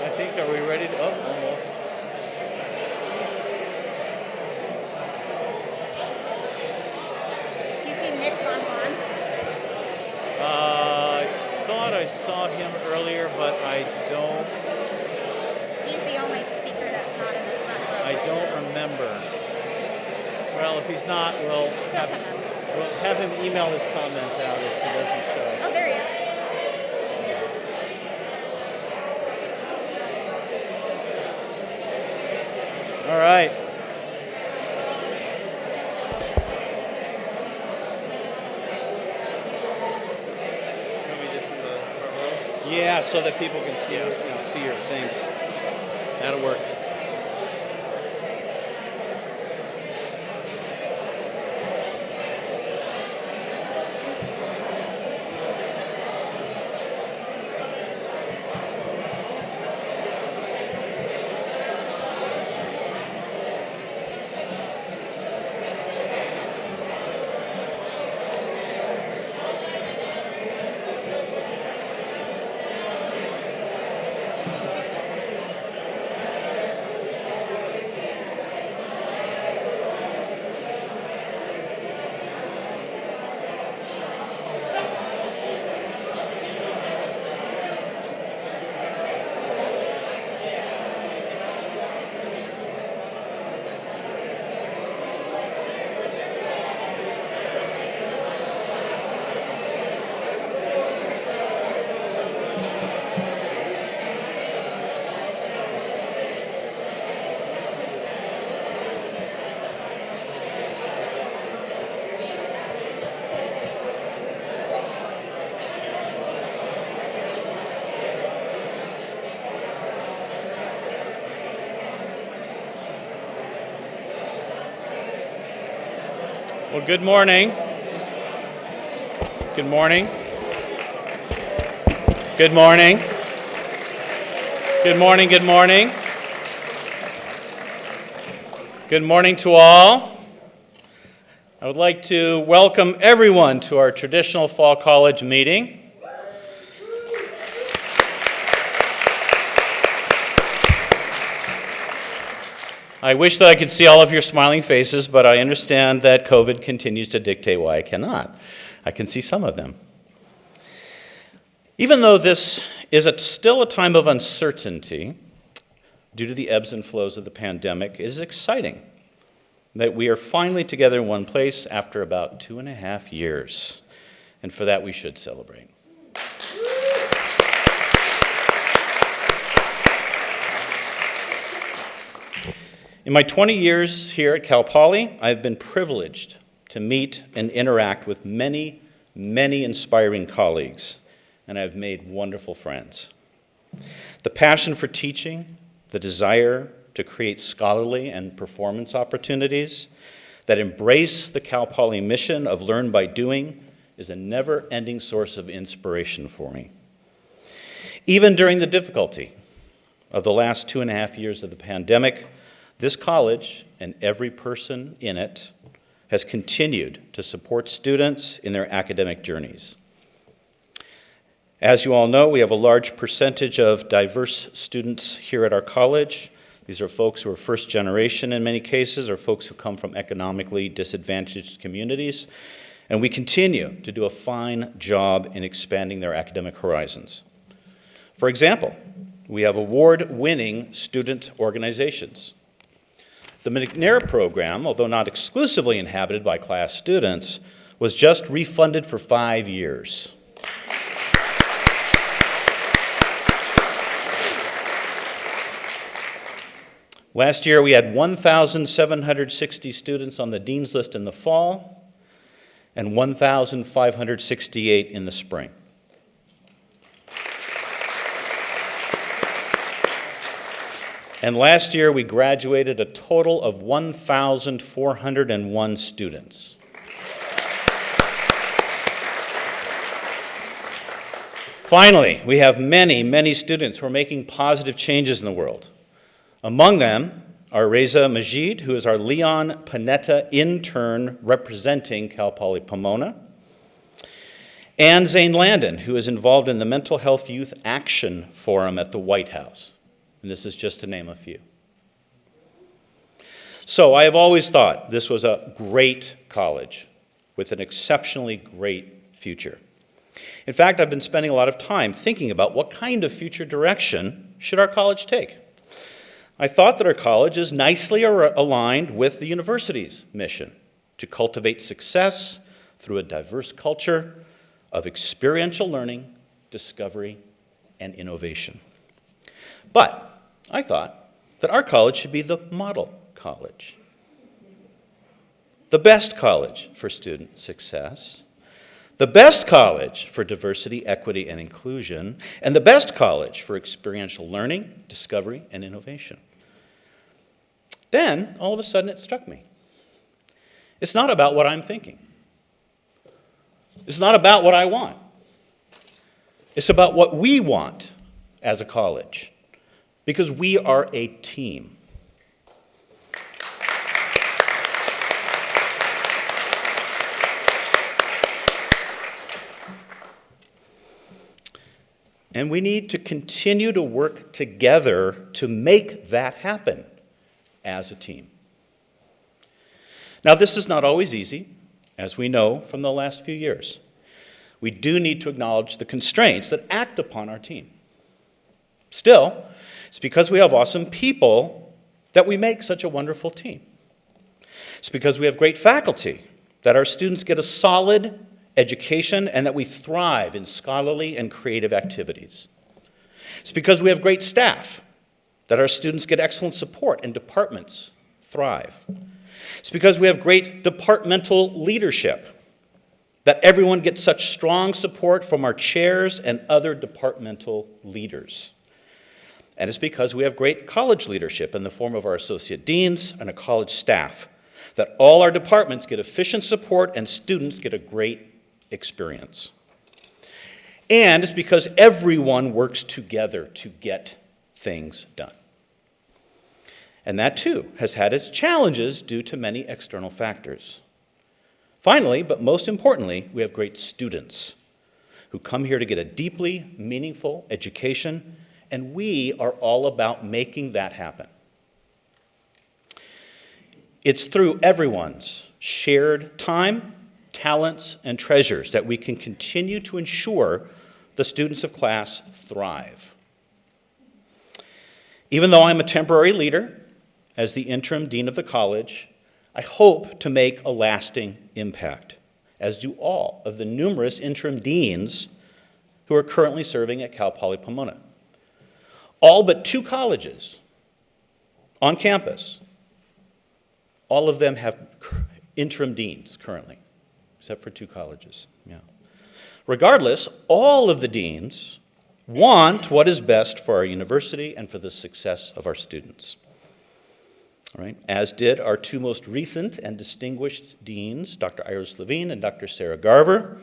I think, are we ready to, oh, almost. Do you see Nick Von Vaughn? I thought I saw him earlier, but I don't. He's the only speaker that's not in the front row. I don't remember. Well, if he's not, we'll have him email his comments out if he doesn't show. Oh, there he is. All right. Maybe just in the front row? Yeah, so that people can see, see your things. That'll work. Well, good morning. Good morning. Good morning. Good morning, good morning. Good morning to all. I would like to welcome everyone to our traditional Fall College meeting. I wish that I could see all of your smiling faces, but I understand that COVID continues to dictate why I cannot. I can see some of them. Even though this is still a time of uncertainty due to the ebbs and flows of the pandemic, it is exciting that we are finally together in one place after about 2.5 years, and for that we should celebrate. In my 20 years here at Cal Poly, I've been privileged to meet and interact with many, many inspiring colleagues, and I've made wonderful friends. The passion for teaching, the desire to create scholarly and performance opportunities that embrace the Cal Poly mission of learn by doing is a never-ending source of inspiration for me. Even during the difficulty of the last 2.5 years of the pandemic, this college and every person in it has continued to support students in their academic journeys. As you all know, we have a large percentage of diverse students here at our college. These are folks who are first generation in many cases, or folks who come from economically disadvantaged communities, and we continue to do a fine job in expanding their academic horizons. For example, we have award-winning student organizations. The McNair program, although not exclusively inhabited by class students, was just refunded for 5 years. Last year, we had 1,760 students on the Dean's List in the fall and 1,568 in the spring. And last year, we graduated a total of 1,401 students. Finally, we have many, many students who are making positive changes in the world. Among them are Reza Majid, who is our Leon Panetta intern representing Cal Poly Pomona, and Zane Landon, who is involved in the Mental Health Youth Action Forum at the White House. and this is just to name a few. So I have always thought this was a great college with an exceptionally great future. In fact, I've been spending a lot of time thinking about what kind of future direction should our college take. I thought that our college is nicely aligned with the university's mission to cultivate success through a diverse culture of experiential learning, discovery, and innovation. But I thought that our college should be the model college, the best college for student success, the best college for diversity, equity, and inclusion, and the best college for experiential learning, discovery, and innovation. Then, all of a sudden, it struck me. It's not about what I'm thinking. It's not about what I want. It's about what we want as a college, because we are a team. And we need to continue to work together to make that happen as a team. Now, this is not always easy, as we know from the last few years. We do need to acknowledge the constraints that act upon our team. Still, it's because we have awesome people that we make such a wonderful team. It's because we have great faculty that our students get a solid education and that we thrive in scholarly and creative activities. It's because we have great staff that our students get excellent support and departments thrive. It's because we have great departmental leadership that everyone gets such strong support from our chairs and other departmental leaders. And it's because we have great college leadership in the form of our associate deans and a college staff, that all our departments get efficient support and students get a great experience. And it's because everyone works together to get things done. And that too has had its challenges due to many external factors. Finally, but most importantly, we have great students who come here to get a deeply meaningful education, and we are all about making that happen. It's through everyone's shared time, talents, and treasures that we can continue to ensure the students of class thrive. Even though I'm a temporary leader, as the interim dean of the college, I hope to make a lasting impact, as do all of the numerous interim deans who are currently serving at Cal Poly Pomona. All but 2 colleges on campus, all of them have interim deans currently, except for 2 colleges. Yeah. Regardless, all of the deans want what is best for our university and for the success of our students. All right, as did our 2 most recent and distinguished deans, Dr. Iris Levine and Dr. Sarah Garver,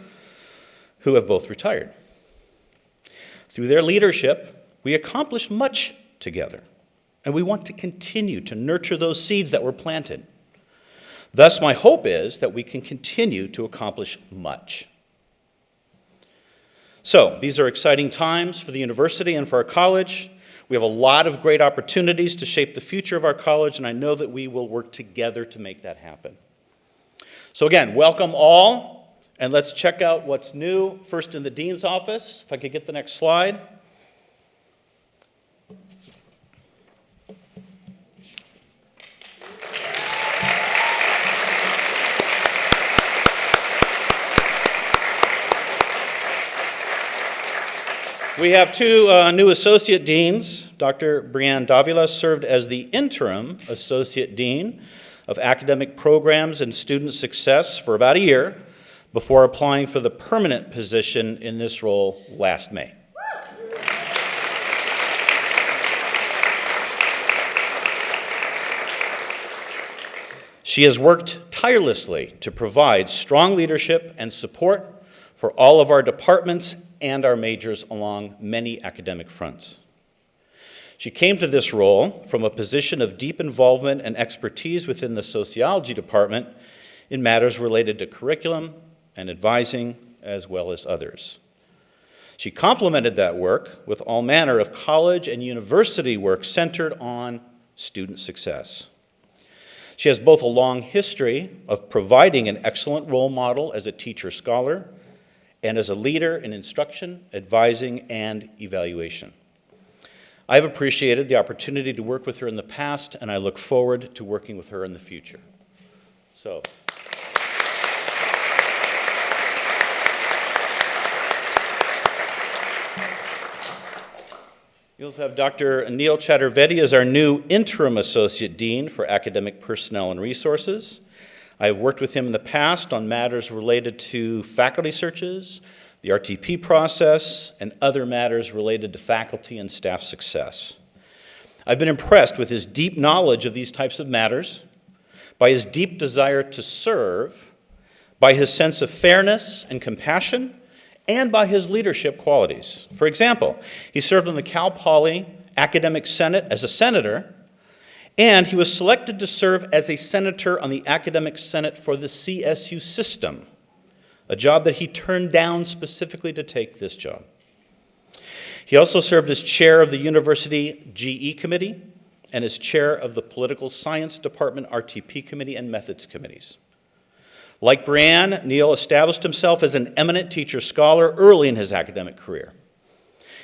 who have both retired. Through their leadership, we accomplished much together, and we want to continue to nurture those seeds that were planted. Thus, my hope is that we can continue to accomplish much. So, these are exciting times for the university and for our college. We have a lot of great opportunities to shape the future of our college, and I know that we will work together to make that happen. So again, welcome all, and let's check out what's new. First in the dean's office, if I could get the next slide. We have 2 new associate deans. Dr. Brianne Davila served as the interim associate dean of academic programs and student success for about a year before applying for the permanent position in this role last May. She has worked tirelessly to provide strong leadership and support for all of our departments and our majors along many academic fronts. She came to this role from a position of deep involvement and expertise within the sociology department in matters related to curriculum and advising, as well as others. She complemented that work with all manner of college and university work centered on student success. She has both a long history of providing an excellent role model as a teacher-scholar and as a leader in instruction, advising, and evaluation. I've appreciated the opportunity to work with her in the past, and I look forward to working with her in the future. So. You also have Dr. Neil Chaturvedi as our new Interim Associate Dean for Academic Personnel and Resources. I have worked with him in the past on matters related to faculty searches, the RTP process, and other matters related to faculty and staff success. I've been impressed with his deep knowledge of these types of matters, by his deep desire to serve, by his sense of fairness and compassion, and by his leadership qualities. For example, he served on the Cal Poly Academic Senate as a senator, and he was selected to serve as a senator on the Academic Senate for the CSU system, a job that he turned down specifically to take this job. He also served as chair of the University GE Committee and as chair of the Political Science Department RTP Committee and Methods Committees. Like Brianne, Neil established himself as an eminent teacher-scholar early in his academic career.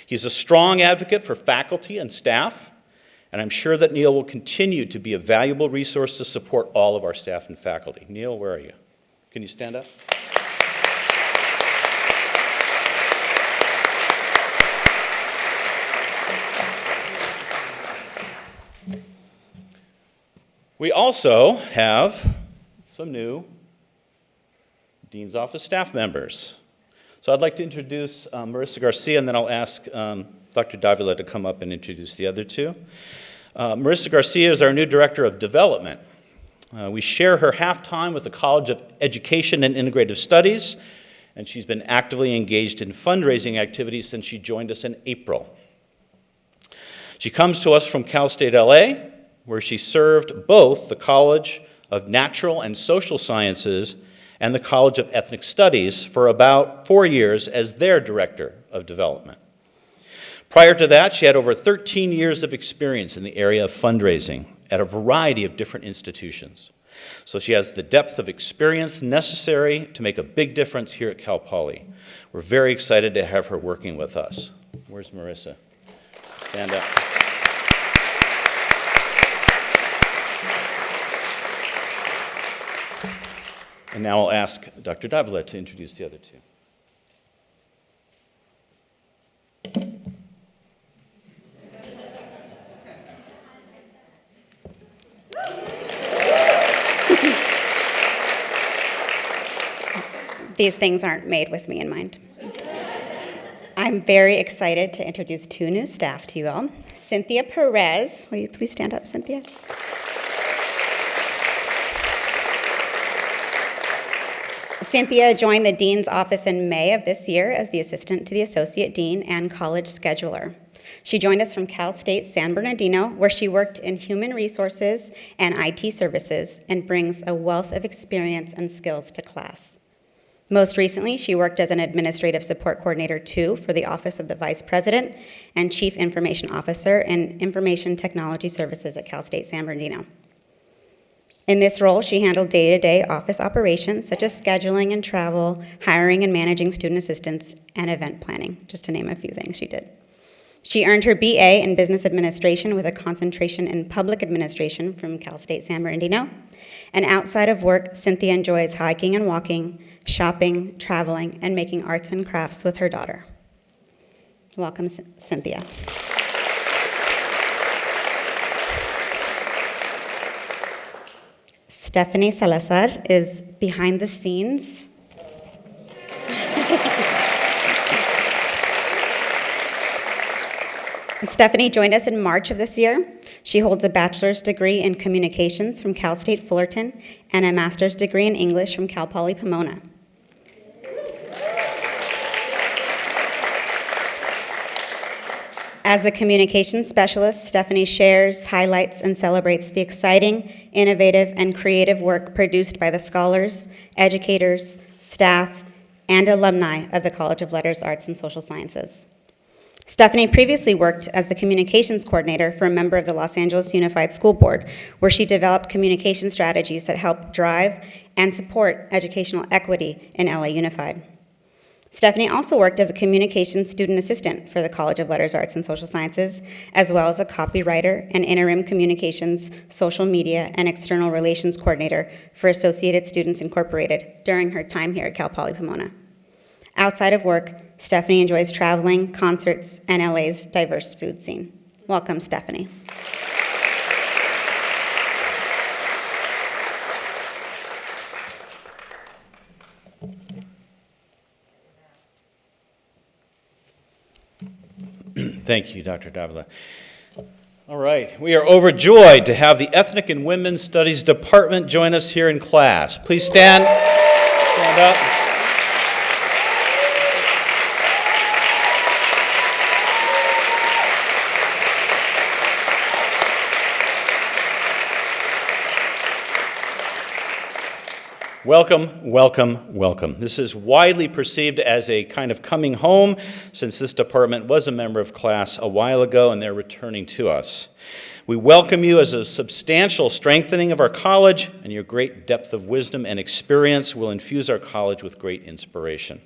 He's a strong advocate for faculty and staff, and I'm sure that Neil will continue to be a valuable resource to support all of our staff and faculty. Neil, where are you? Can you stand up? We also have some new Dean's Office staff members. So I'd like to introduce Marissa Garcia, and then I'll ask Dr. Davila to come up and introduce the other two. Marissa Garcia is our new Director of Development. We share her half-time with the College of Education and Integrative Studies, and she's been actively engaged in fundraising activities since she joined us in April. She comes to us from Cal State LA, where she served both the College of Natural and Social Sciences and the College of Ethnic Studies for about 4 years as their Director of Development. Prior to that, she had over 13 years of experience in the area of fundraising at a variety of different institutions. So she has the depth of experience necessary to make a big difference here at Cal Poly. We're very excited to have her working with us. Where's Marissa? Stand up. And now I'll ask Dr. Davila to introduce the other two. These things aren't made with me in mind. I'm very excited to introduce two new staff to you all. Cynthia Perez. Will you please stand up, Cynthia? Cynthia joined the Dean's office in May of this year as the assistant to the Associate Dean and College Scheduler. She joined us from Cal State San Bernardino, where she worked in human resources and IT services and brings a wealth of experience and skills to class. Most recently, she worked as an Administrative Support Coordinator 2 for the Office of the Vice President and Chief Information Officer in Information Technology Services at Cal State San Bernardino. In this role, she handled day-to-day office operations such as scheduling and travel, hiring and managing student assistants, and event planning, just to name a few things she did. She earned her BA in Business Administration with a concentration in Public Administration from Cal State San Bernardino. And outside of work, Cynthia enjoys hiking and walking, shopping, traveling, and making arts and crafts with her daughter. Welcome, Cynthia. Stephanie Salazar is behind the scenes. Stephanie joined us in March of this year. She holds a bachelor's degree in communications from Cal State Fullerton and a master's degree in English from Cal Poly Pomona. As the communications specialist, Stephanie shares, highlights, and celebrates the exciting, innovative, and creative work produced by the scholars, educators, staff, and alumni of the College of Letters, Arts, and Social Sciences. Stephanie previously worked as the communications coordinator for a member of the Los Angeles Unified School Board, where she developed communication strategies that help drive and support educational equity in LA Unified. Stephanie also worked as a communications student assistant for the College of Letters, Arts, and Social Sciences, as well as a copywriter and interim communications, social media, and external relations coordinator for Associated Students Incorporated during her time here at Cal Poly Pomona. Outside of work, Stephanie enjoys traveling, concerts, and LA's diverse food scene. Welcome, Stephanie. Thank you, Dr. Davila. All right, we are overjoyed to have the Ethnic and Women's Studies Department join us here in class. Please stand up. Welcome, welcome, welcome. This is widely perceived as a kind of coming home, since this department was a member of class a while ago and they're returning to us. We welcome you as a substantial strengthening of our college, and your great depth of wisdom and experience will infuse our college with great inspiration.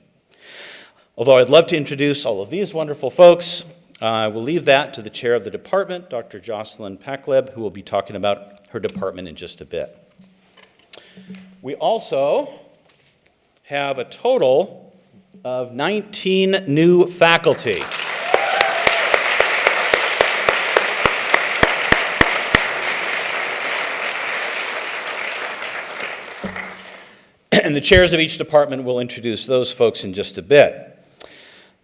Although I'd love to introduce all of these wonderful folks, I will leave that to the chair of the department, Dr. Jocelyn Pakleb, who will be talking about her department in just a bit. We also have a total of 19 new faculty. And the chairs of each department will introduce those folks in just a bit.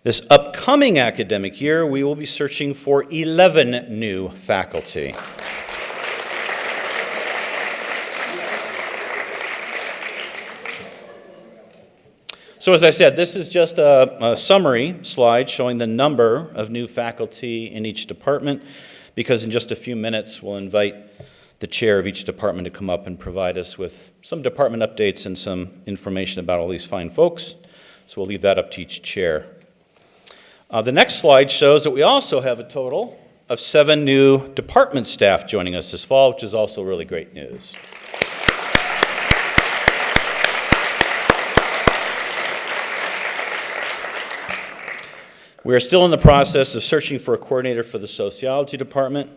This upcoming academic year, we will be searching for 11 new faculty. So as I said, this is just a summary slide showing the number of new faculty in each department, because in just a few minutes we'll invite the chair of each department to come up and provide us with some department updates and some information about all these fine folks. So we'll leave that up to each chair. The next slide shows that we also have a total of 7 new department staff joining us this fall, which is also really great news. We are still in the process of searching for a coordinator for the sociology department.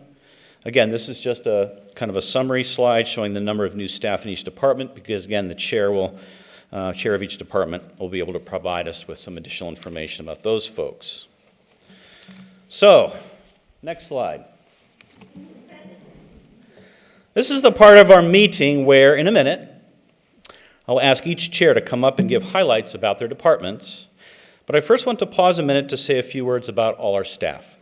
Again, this is just a kind of a summary slide showing the number of new staff in each department, because again, the chair of each department will be able to provide us with some additional information about those folks. So, next slide. This is the part of our meeting where, in a minute, I'll ask each chair to come up and give highlights about their departments. But I first want to pause a minute to say a few words about all our staff.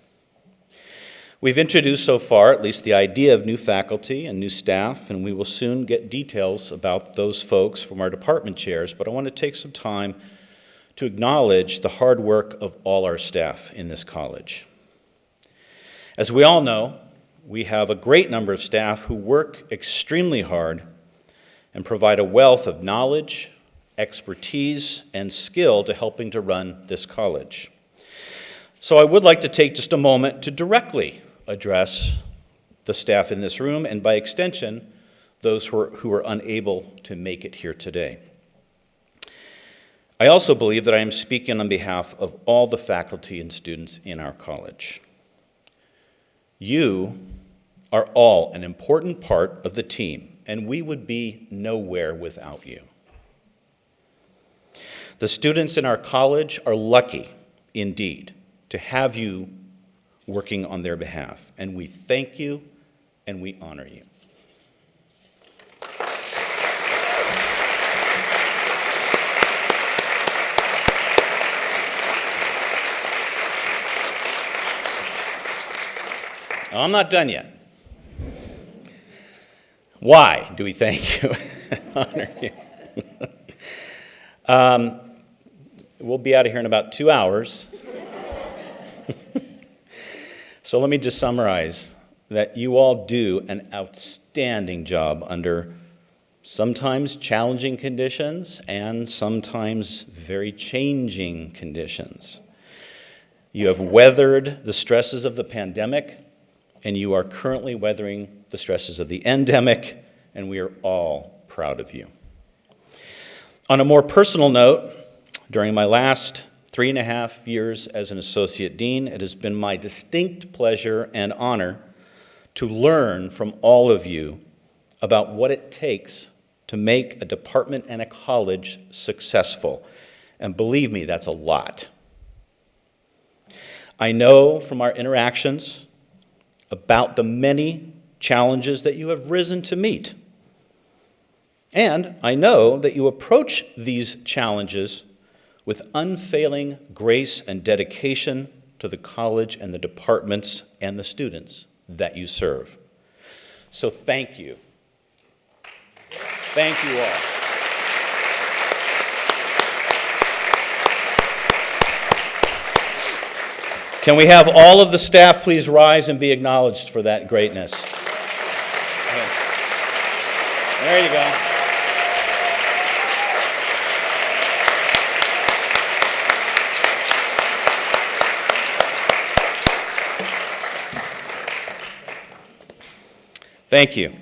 We've introduced so far at least the idea of new faculty and new staff, and we will soon get details about those folks from our department chairs, but I want to take some time to acknowledge the hard work of all our staff in this college. As we all know, we have a great number of staff who work extremely hard and provide a wealth of knowledge, expertise, and skill to helping to run this college. So I would like to take just a moment to directly address the staff in this room, and by extension, those who are unable to make it here today. I also believe that I am speaking on behalf of all the faculty and students in our college. You are all an important part of the team, and we would be nowhere without you. The students in our college are lucky, indeed, to have you working on their behalf, and we thank you and we honor you. I'm not done yet. Why do we thank you and honor you? We'll be out of here in about 2 hours. So let me just summarize that you all do an outstanding job under sometimes challenging conditions, and sometimes very changing conditions. You have weathered the stresses of the pandemic, and you are currently weathering the stresses of the endemic, and we are all proud of you. On a more personal note, during my last 3.5 years as an associate dean, it has been my distinct pleasure and honor to learn from all of you about what it takes to make a department and a college successful. And believe me, that's a lot. I know from our interactions about the many challenges that you have risen to meet. And I know that you approach these challenges with unfailing grace and dedication to the college and the departments and the students that you serve. So thank you. Thank you all. Can we have all of the staff please rise and be acknowledged for that greatness? There you go. Thank you.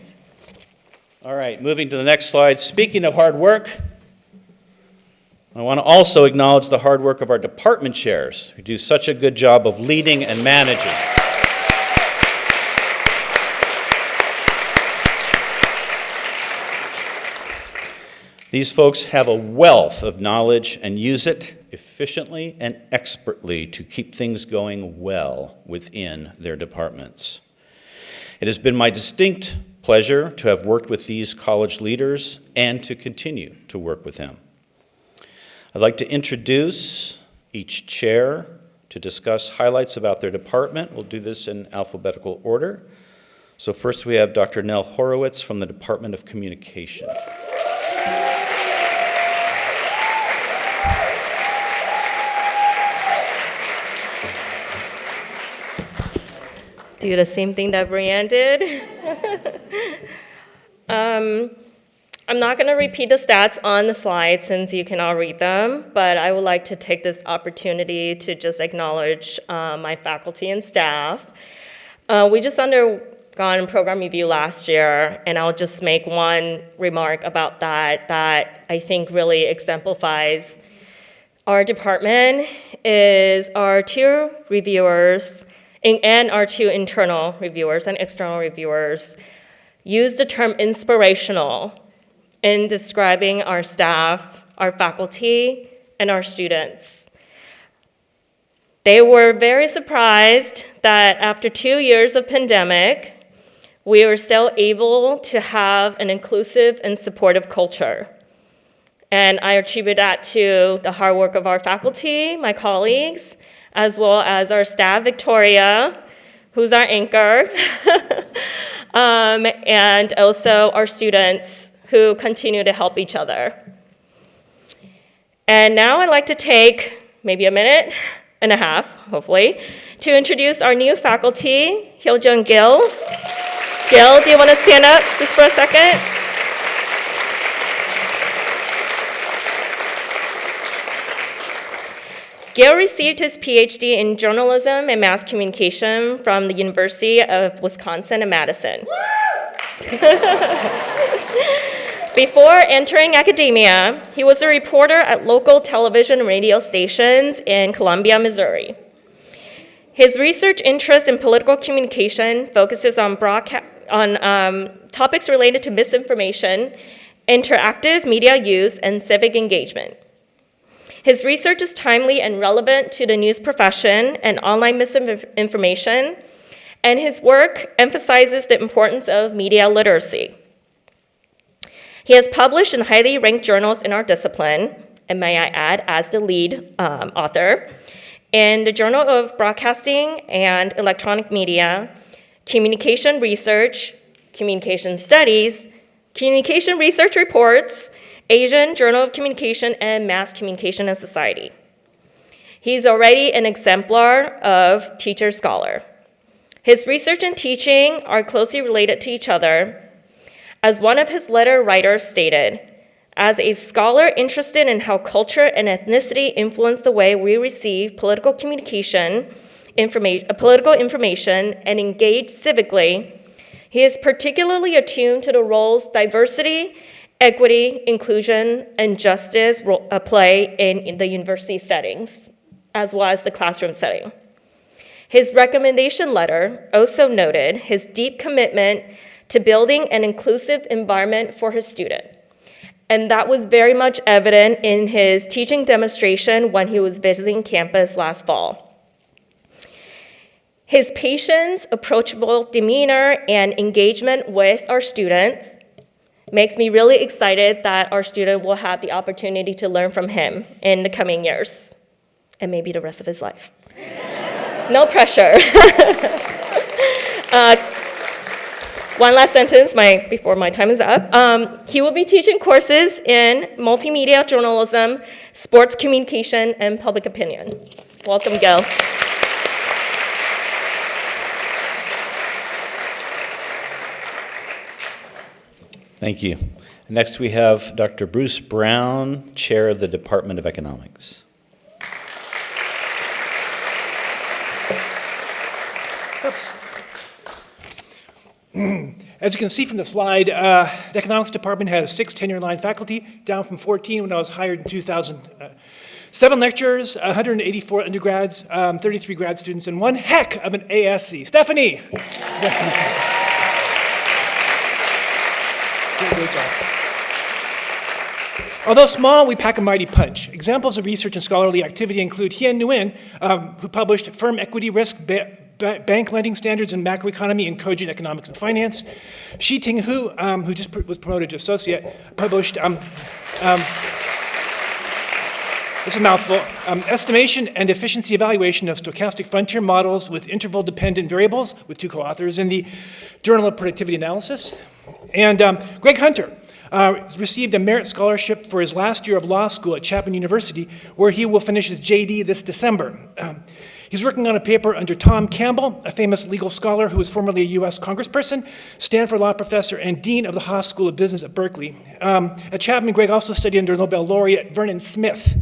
All right, moving to the next slide. Speaking of hard work, I want to also acknowledge the hard work of our department chairs who do such a good job of leading and managing. These folks have a wealth of knowledge and use it efficiently and expertly to keep things going well within their departments. It has been my distinct pleasure to have worked with these college leaders and to continue to work with them. I'd like to introduce each chair to discuss highlights about their department. We'll do this in alphabetical order. So first we have Dr. Nell Horowitz from the Department of Communication. Do the same thing that Brianne did. I'm not going to repeat the stats on the slide since you can all read them, but I would like to take this opportunity to just acknowledge my faculty and staff. We just undergone program review last year, and I'll just make one remark about that I think really exemplifies our department is our 2 reviewers and our 2 internal reviewers and external reviewers use the term inspirational in describing our staff, our faculty, and our students. They were very surprised that after 2 years of pandemic, we were still able to have an inclusive and supportive culture. And I attribute that to the hard work of our faculty, my colleagues, as well as our staff, Victoria, who's our anchor, and also our students who continue to help each other. And now I'd like to take maybe a minute and a half, hopefully, to introduce our new faculty, Hyojung Gil. Gil, do you want to stand up just for a second? Gil received his PhD in journalism and mass communication from the University of Wisconsin in Madison. Before entering academia, he was a reporter at local television and radio stations in Columbia, Missouri. His research interest in political communication focuses on topics related to misinformation, interactive media use, and civic engagement. His research is timely and relevant to the news profession and online misinformation, and his work emphasizes the importance of media literacy. He has published in highly ranked journals in our discipline, and may I add, as the lead author, in the Journal of Broadcasting and Electronic Media, Communication Research, Communication Studies, Communication Research Reports, Asian Journal of Communication, and Mass Communication and Society. He's already an exemplar of teacher-scholar. His research and teaching are closely related to each other. As one of his letter writers stated, as a scholar interested in how culture and ethnicity influence the way we receive political information and engage civically, he is particularly attuned to the roles diversity, equity, inclusion, and justice play in the university settings, as well as the classroom setting. His recommendation letter also noted his deep commitment to building an inclusive environment for his student. And that was very much evident in his teaching demonstration when he was visiting campus last fall. His patience, approachable demeanor, and engagement with our students makes me really excited that our student will have the opportunity to learn from him in the coming years, and maybe the rest of his life. No pressure. One last sentence before my time is up. He will be teaching courses in multimedia journalism, sports communication, and public opinion. Welcome, Gil. Thank you. Next, we have Dr. Bruce Brown, Chair of the Department of Economics. As you can see from the slide, the Economics Department has 6 tenure-line faculty, down from 14 when I was hired in 2000. 7 lecturers, 184 undergrads, 33 grad students, and one heck of an ASC. Stephanie! Great job. Although small, we pack a mighty punch. Examples of research and scholarly activity include Hien Nguyen, who published Firm Equity Risk, Bank Lending Standards in Macroeconomy and Cogent Economics and Finance. Shi-Ting Hu, who just was promoted to associate, published, it's a mouthful, Estimation and Efficiency Evaluation of Stochastic Frontier Models with Interval-Dependent Variables, with 2 co-authors in the Journal of Productivity Analysis. And Greg Hunter received a merit scholarship for his last year of law school at Chapman University, where he will finish his JD this December. He's working on a paper under Tom Campbell, a famous legal scholar who was formerly a U.S. congressperson, Stanford Law professor, and dean of the Haas School of Business at Berkeley. At Chapman, Greg also studied under Nobel laureate Vernon Smith.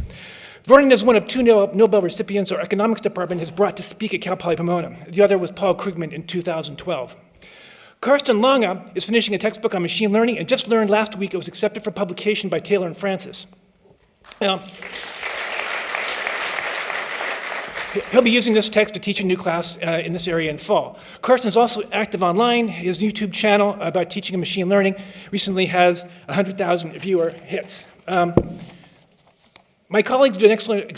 Vernon is one of 2 Nobel recipients our economics department has brought to speak at Cal Poly Pomona. The other was Paul Krugman in 2012. Karsten Lange is finishing a textbook on machine learning and just learned last week it was accepted for publication by Taylor and Francis. Now, he'll be using this text to teach a new class in this area in fall. Karsten is also active online. His YouTube channel about teaching and machine learning recently has 100,000 viewer hits. My colleagues do an excellent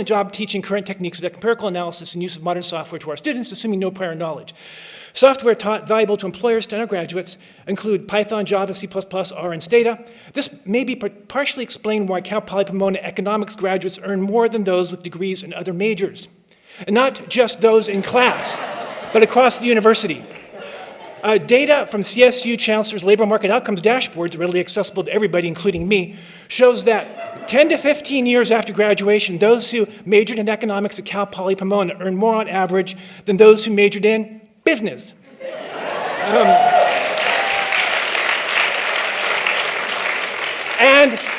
job teaching current techniques of empirical analysis and use of modern software to our students, assuming no prior knowledge. Software taught valuable to employers and undergraduates include Python, Java, C++, R, and Stata. This may be partially explain why Cal Poly Pomona economics graduates earn more than those with degrees in other majors. And not just those in class, but across the university. Data from CSU Chancellor's Labor Market Outcomes dashboards, readily accessible to everybody, including me, shows that 10 to 15 years after graduation, those who majored in economics at Cal Poly Pomona earn more on average than those who majored in business.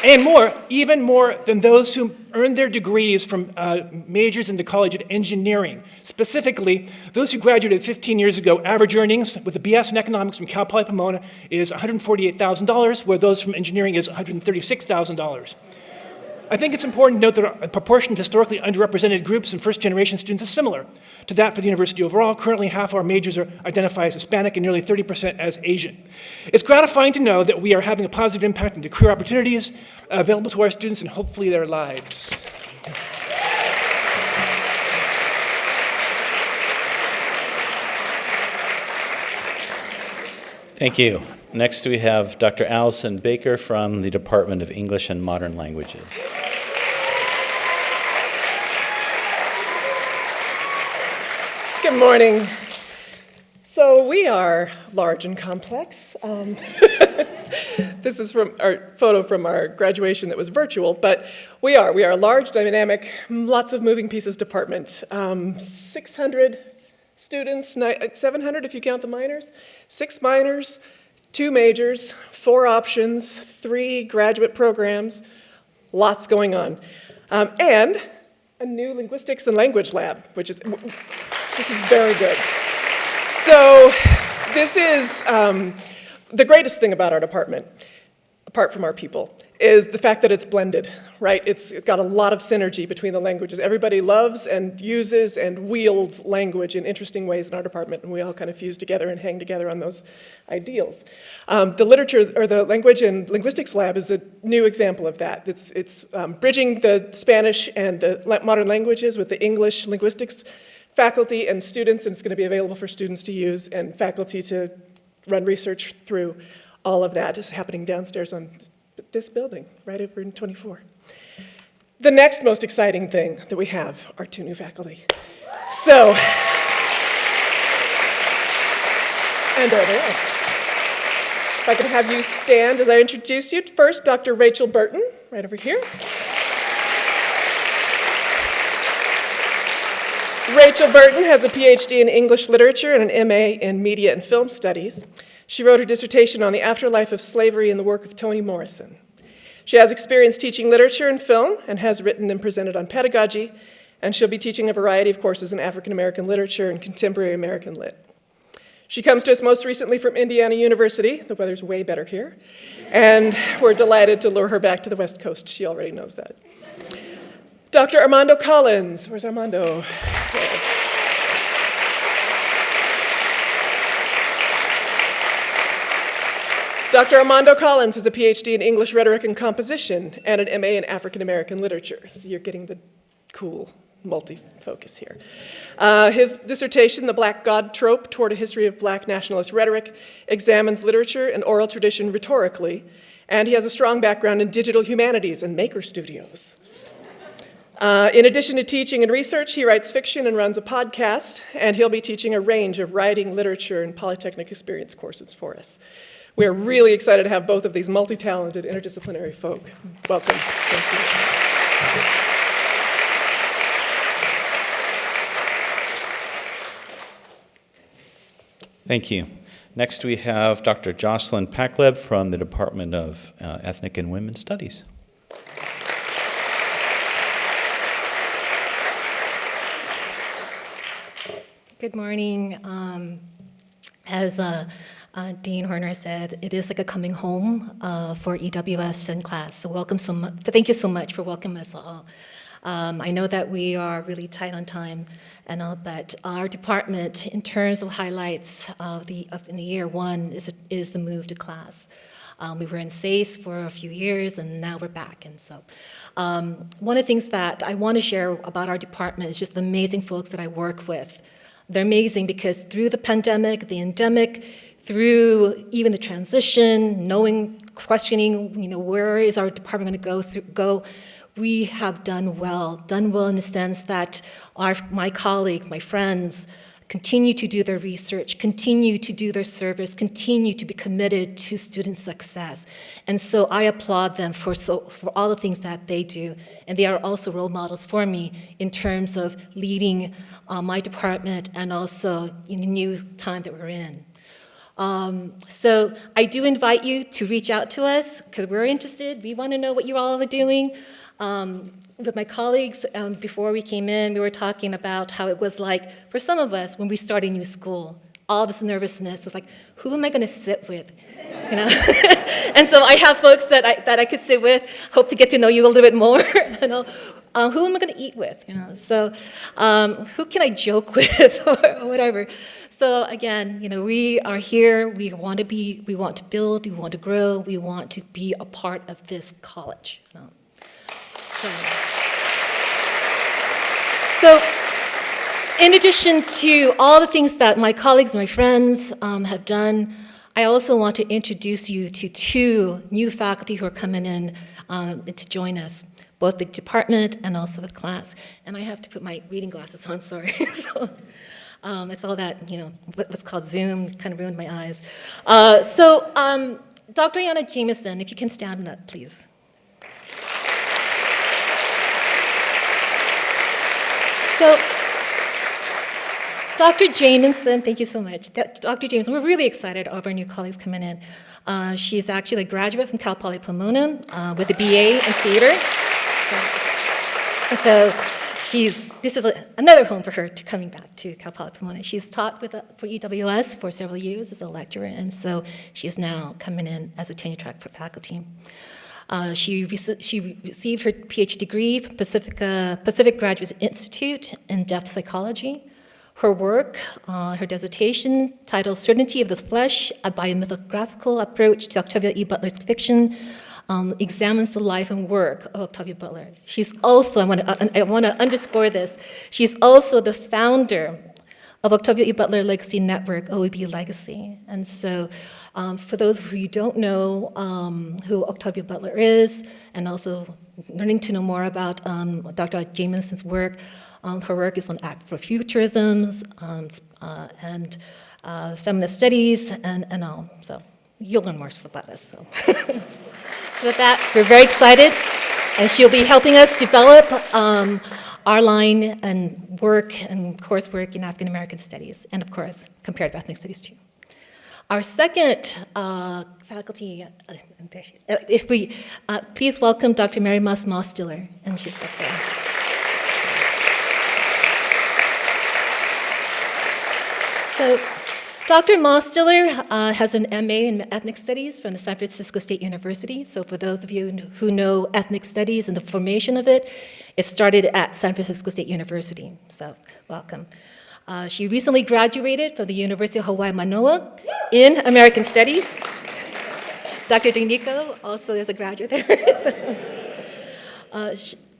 And more, even more than those who earned their degrees from majors in the College of Engineering. Specifically, those who graduated 15 years ago, average earnings with a BS in economics from Cal Poly Pomona is $148,000, where those from engineering is $136,000. I think it's important to note that a proportion of historically underrepresented groups and first-generation students is similar to that for the university overall. Currently, half of our majors are identified as Hispanic and nearly 30% as Asian. It's gratifying to know that we are having a positive impact into career opportunities available to our students and hopefully their lives. Thank you. Next, we have Dr. Allison Baker from the Department of English and Modern Languages. Good morning. So we are large and complex. This is from our photo from our graduation that was virtual, but we are a large, dynamic, lots of moving pieces department. 600 students, 700 if you count the minors, 6 minors, 2 majors, 4 options, 3 graduate programs, lots going on. And a new linguistics and language lab, this is very good. So this is the greatest thing about our department, apart from our people, is the fact that it's blended, right? It's got a lot of synergy between the languages. Everybody loves and uses and wields language in interesting ways in our department, and we all kind of fuse together and hang together on those ideals. The literature, or the language and linguistics lab, is a new example of that. It's bridging the Spanish and the modern languages with the English linguistics faculty and students, and it's going to be available for students to use and faculty to run research through. All of that is happening downstairs on this building, right over in 24. The next most exciting thing that we have are 2 new faculty. So, and there they are. If I could have you stand as I introduce you. First, Dr. Rachel Burton, right over here. Rachel Burton has a PhD in English literature and an MA in media and film studies. She wrote her dissertation on the afterlife of slavery in the work of Toni Morrison. She has experience teaching literature and film and has written and presented on pedagogy, and she'll be teaching a variety of courses in African American literature and contemporary American lit. She comes to us most recently from Indiana University. The weather's way better here, and we're delighted to lure her back to the West Coast. She already knows that. Dr. Armando Collins. Where's Armando? Dr. Armando Collins has a PhD in English rhetoric and composition and an MA in African American literature. So you're getting the cool multi-focus here. His dissertation, The Black God Trope Toward a History of Black Nationalist Rhetoric, examines literature and oral tradition rhetorically, and he has a strong background in digital humanities and maker studios. In addition to teaching and research, he writes fiction and runs a podcast, and he'll be teaching a range of writing, literature, and Polytechnic experience courses for us. We're really excited to have both of these multi-talented, interdisciplinary folk. Welcome. Thank you. Thank you. Next, we have Dr. Jocelyn Packleb from the Department of Ethnic and Women's Studies. Good morning. As Dean Horner said, it is like a coming home for EWS and class. So welcome so much. Thank you so much for welcoming us all. I know that we are really tight on time, and all, but our department, in terms of highlights in the year one, is the move to class. We were in SACE for a few years, and now we're back. And so one of the things that I want to share about our department is just the amazing folks that I work with. They're amazing because through the pandemic, the endemic, through even the transition, questioning, where is our department going to go, we have done well in the sense that my colleagues, my friends, continue to do their research, continue to do their service, continue to be committed to student success. And so I applaud them for all the things that they do. And they are also role models for me in terms of leading my department and also in the new time that we're in. So I do invite you to reach out to us because we're interested. We want to know what you all are doing. With my colleagues, before we came in, we were talking about how it was like for some of us when we started new school, all this nervousness of like, who am I going to sit with? And so I have folks that I could sit with, hope to get to know you a little bit more. Who am I going to eat with? So who can I joke with or whatever? So again, we are here. We want to build. We want to grow. We want to be a part of this college. So in addition to all the things that my colleagues, my friends have done, I also want to introduce you to 2 new faculty who are coming in to join us, both the department and also with class. And I have to put my reading glasses on, sorry. So it's all that, what's called Zoom, kind of ruined my eyes. So Dr. Ayanna Jameson, if you can stand up, please. Dr. Jamison, thank you so much. Dr. Jamison, we're really excited of our new colleagues coming in. She's actually a graduate from Cal Poly Pomona with a BA in theater. So this is another home for her to coming back to Cal Poly Pomona. She's taught for EWS for several years as a lecturer, and so she's now coming in as a tenure track faculty. She received her PhD degree from Pacific Graduate Institute in Depth Psychology. Her work, her dissertation, titled Certainty of the Flesh, a biomythographical approach to Octavia E. Butler's fiction, examines the life and work of Octavia Butler. She's also, I want to underscore this, she's also the founder of Octavia E. Butler Legacy Network, OEB Legacy. And so for those of you who don't know who Octavia Butler is, and also learning to know more about Dr. Jamison's work, her work is on Afrofuturisms and feminist studies and all. So you'll learn more about us. So. So with that, we're very excited, and she'll be helping us develop our line and work and coursework in African American studies, and of course, comparative ethnic studies too. Our second faculty, there she is. If we please welcome Dr. Mary Moss-Stiller, and she's back there. So, Dr. Moss-Stiller has an MA in Ethnic Studies from the San Francisco State University. So for those of you who know ethnic studies and the formation of it, it started at San Francisco State University. So welcome. She recently graduated from the University of Hawaii Manoa in American Studies. Dr. Dinico also is a graduate there.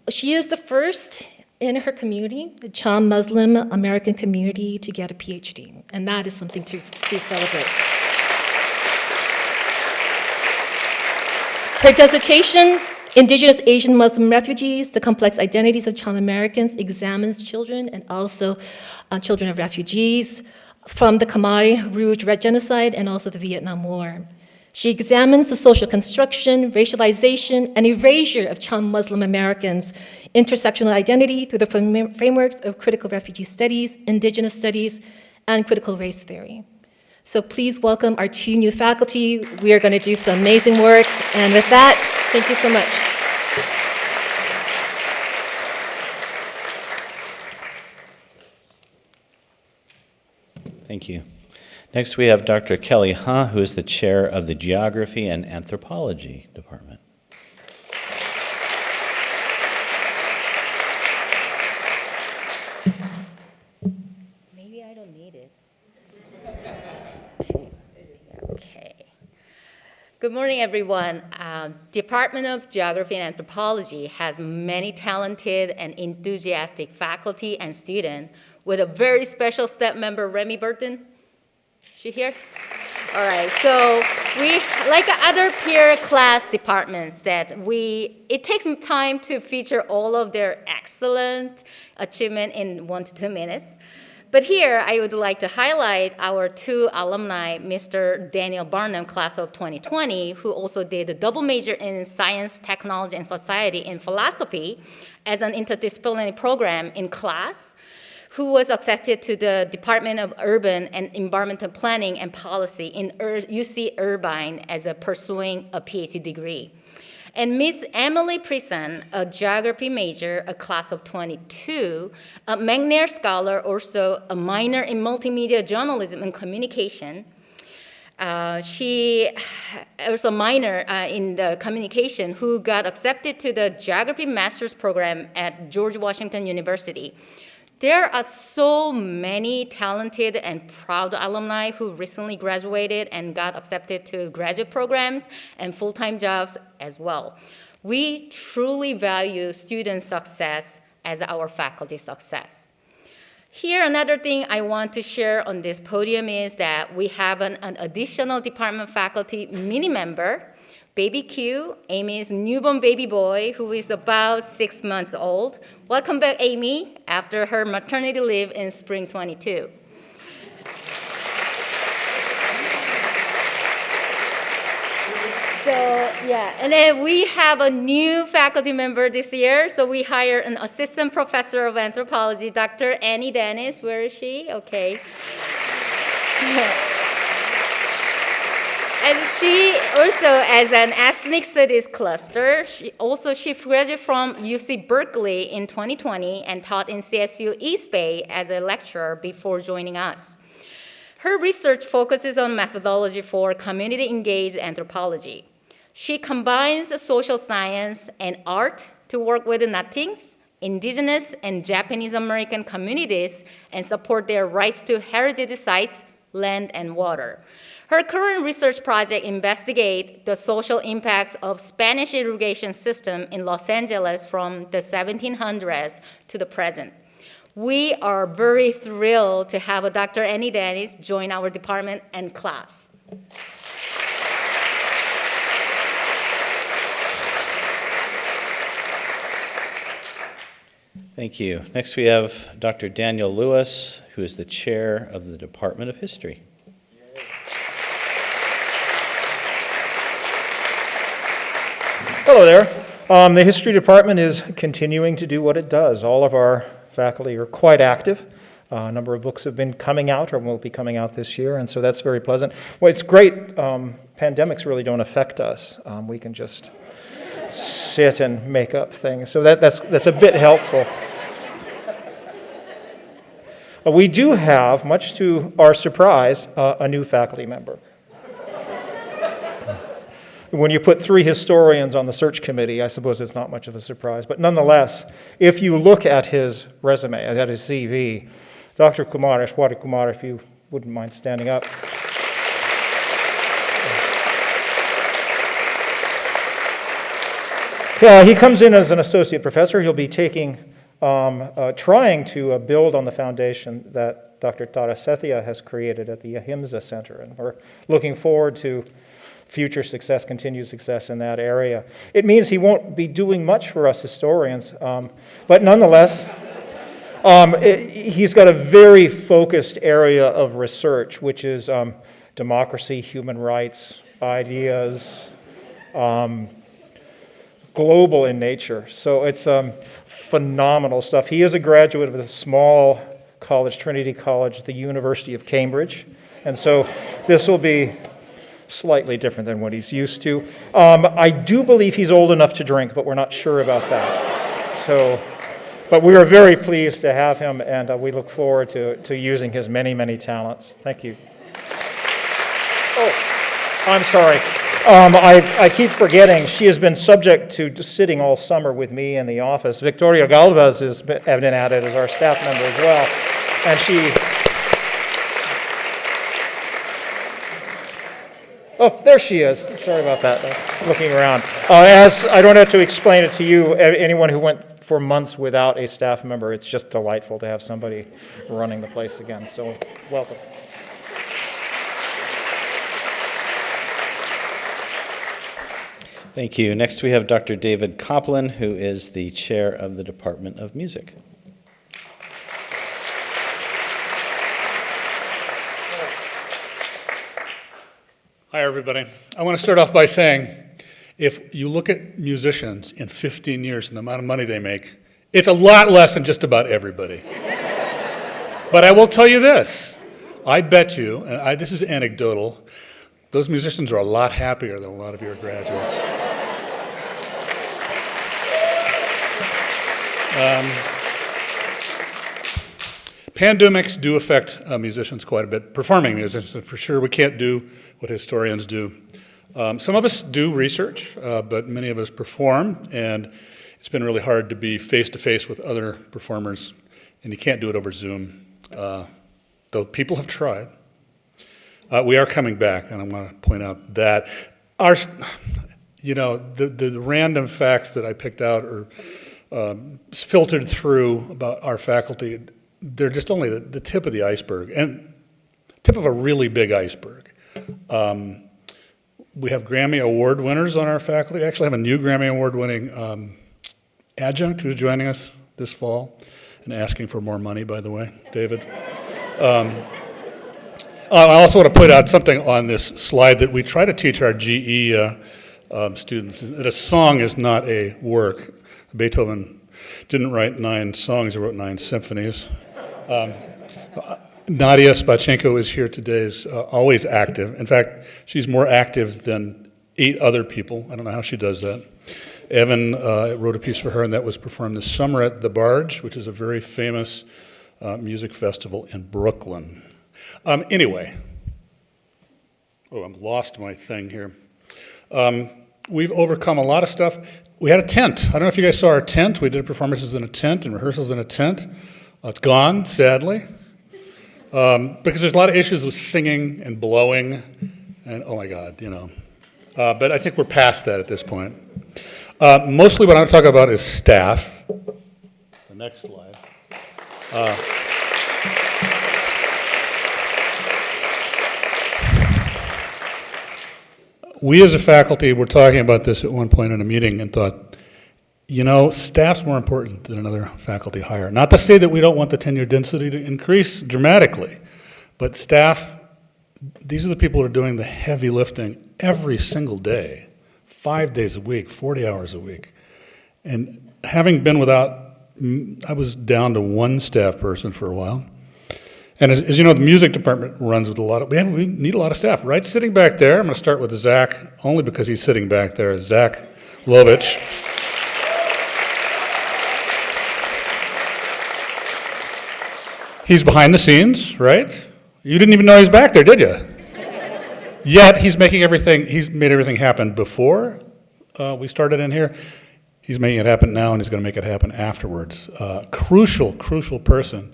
She is the first in her community, the Cham Muslim American community, to get a PhD, and that is something to celebrate. Her dissertation, Indigenous Asian Muslim Refugees, the Complex Identities of Cham Americans, examines children and also children of refugees from the Khmer Rouge Red Genocide and also the Vietnam War. She examines the social construction, racialization, and erasure of Cham Muslim Americans' intersectional identity through the frameworks of critical refugee studies, indigenous studies, and critical race theory. So please welcome our two new faculty. We are going to do some amazing work. And with that, thank you so much. Thank you. Next, we have Dr. Kelly Ha, who is the chair of the Geography and Anthropology Department. Maybe I don't need it. Okay. Good morning, everyone. Department of Geography and Anthropology has many talented and enthusiastic faculty and students with a very special staff member, Remy Burton. She here? All right, so we, like other peer class departments, it takes time to feature all of their excellent achievement in 1 to 2 minutes. But here, I would like to highlight our two alumni, Mr. Daniel Barnum, class of 2020, who also did a double major in Science, Technology, and Society in Philosophy as an interdisciplinary program in class, who was accepted to the Department of Urban and Environmental Planning and Policy in UC Irvine as pursuing a PhD degree. And Miss Emily Prison, a geography major, a class of 22, a McNair scholar, also a minor in multimedia journalism and communication. She was a minor in the communication who got accepted to the geography master's program at George Washington University. There are so many talented and proud alumni who recently graduated and got accepted to graduate programs and full-time jobs as well. We truly value student success as our faculty success. Here, another thing I want to share on this podium is that we have an additional department faculty mini member, Baby Q, Amy's newborn baby boy, who is about 6 months old. Welcome back, Amy, after her maternity leave in spring 22. So Yeah, and then we have a new faculty member this year. So we hired an assistant professor of anthropology, Dr. Annie Dennis. Where is she? Okay. And she also, as an ethnic studies cluster, she graduated from UC Berkeley in 2020 and taught in CSU East Bay as a lecturer before joining us. Her research focuses on methodology for community-engaged anthropology. She combines social science and art to work with the Natings, indigenous and Japanese American communities and support their rights to heritage sites, land, and water. Her current research project investigates the social impacts of Spanish irrigation system in Los Angeles from the 1700s to the present. We are very thrilled to have Dr. Annie Dennis join our department and class. Thank you. Next, we have Dr. Daniel Lewis, who is the chair of the Department of History. Hello there. The History Department is continuing to do what it does. All of our faculty are quite active. A number of books have been coming out or will be coming out this year, and so that's very pleasant. Well, it's great. Pandemics really don't affect us. We can just sit and make up things, so that's a bit helpful. We do have, much to our surprise, a new faculty member. When you put 3 historians on the search committee, I suppose it's not much of a surprise. But nonetheless, if you look at his resume, at his CV, Dr. Kumar, Ashwati Kumar, if you wouldn't mind standing up. Yeah, he comes in as an associate professor. He'll be taking, trying to build on the foundation that Dr. Tara Sethia has created at the Ahimsa Center. And we're looking forward to future success, continued success in that area. It means he won't be doing much for us historians, but nonetheless, he's got a very focused area of research, which is democracy, human rights, ideas, global in nature. So it's phenomenal stuff. He is a graduate of a small college, Trinity College, the University of Cambridge, and so this will be slightly different than what he's used to. I do believe he's old enough to drink, but we're not sure about that. So, but we are very pleased to have him, and we look forward to using his many, many talents. Thank you. Oh, I'm sorry. I keep forgetting, she has been subject to just sitting all summer with me in the office. Victoria Galvez has been at it as our staff member as well, and she... Oh, there she is. Sorry about that. Looking around. As I don't have to explain it to you, anyone who went for months without a staff member, it's just delightful to have somebody running the place again. So, welcome. Thank you. Next, we have Dr. David Coplin, who is the chair of the Department of Music. Hi, everybody. I want to start off by saying, if you look at musicians in 15 years and the amount of money they make, it's a lot less than just about everybody. But I will tell you this. I bet you, and this is anecdotal, those musicians are a lot happier than a lot of your graduates. Pandemics do affect musicians quite a bit, performing musicians for sure. We can't do what historians do. Some of us do research, but many of us perform, and it's been really hard to be face-to-face with other performers, and you can't do it over Zoom, though people have tried. We are coming back, and I want to point out that the random facts that I picked out or filtered through about our faculty, they're just only the tip of the iceberg, and tip of a really big iceberg. We have Grammy Award winners on our faculty. We actually have a new Grammy Award-winning adjunct who's joining us this fall and asking for more money, by the way, David. I also want to point out something on this slide that we try to teach our GE students. That a song is not a work. Beethoven didn't write 9 songs, he wrote 9 symphonies. Nadia Spachenko is here today, is always active. In fact, she's more active than 8 other people. I don't know how she does that. Evan wrote a piece for her, and that was performed this summer at The Barge, which is a very famous music festival in Brooklyn. Anyway, I've lost my thing here. We've overcome a lot of stuff. We had a tent. I don't know if you guys saw our tent. We did performances in a tent and rehearsals in a tent. It's gone, sadly, because there's a lot of issues with singing and blowing, and oh my God, you know. But I think we're past that at this point. Mostly what I'm talking about is staff. The next slide. We as a faculty were talking about this at one point in a meeting and thought, you know, staff's more important than another faculty hire. Not to say that we don't want the tenure density to increase dramatically, but staff, these are the people who are doing the heavy lifting every single day, 5 days a week, 40 hours a week. And having been without, I was down to 1 staff person for a while. And as you know, the music department runs with a lot of, we need a lot of staff, right? Sitting back there, I'm going to start with Zach, only because he's sitting back there, Zach Lovich. He's behind the scenes, right? You didn't even know he was back there, did you? Yet he's made everything happen before we started in here. He's making it happen now, and he's going to make it happen afterwards. Crucial person.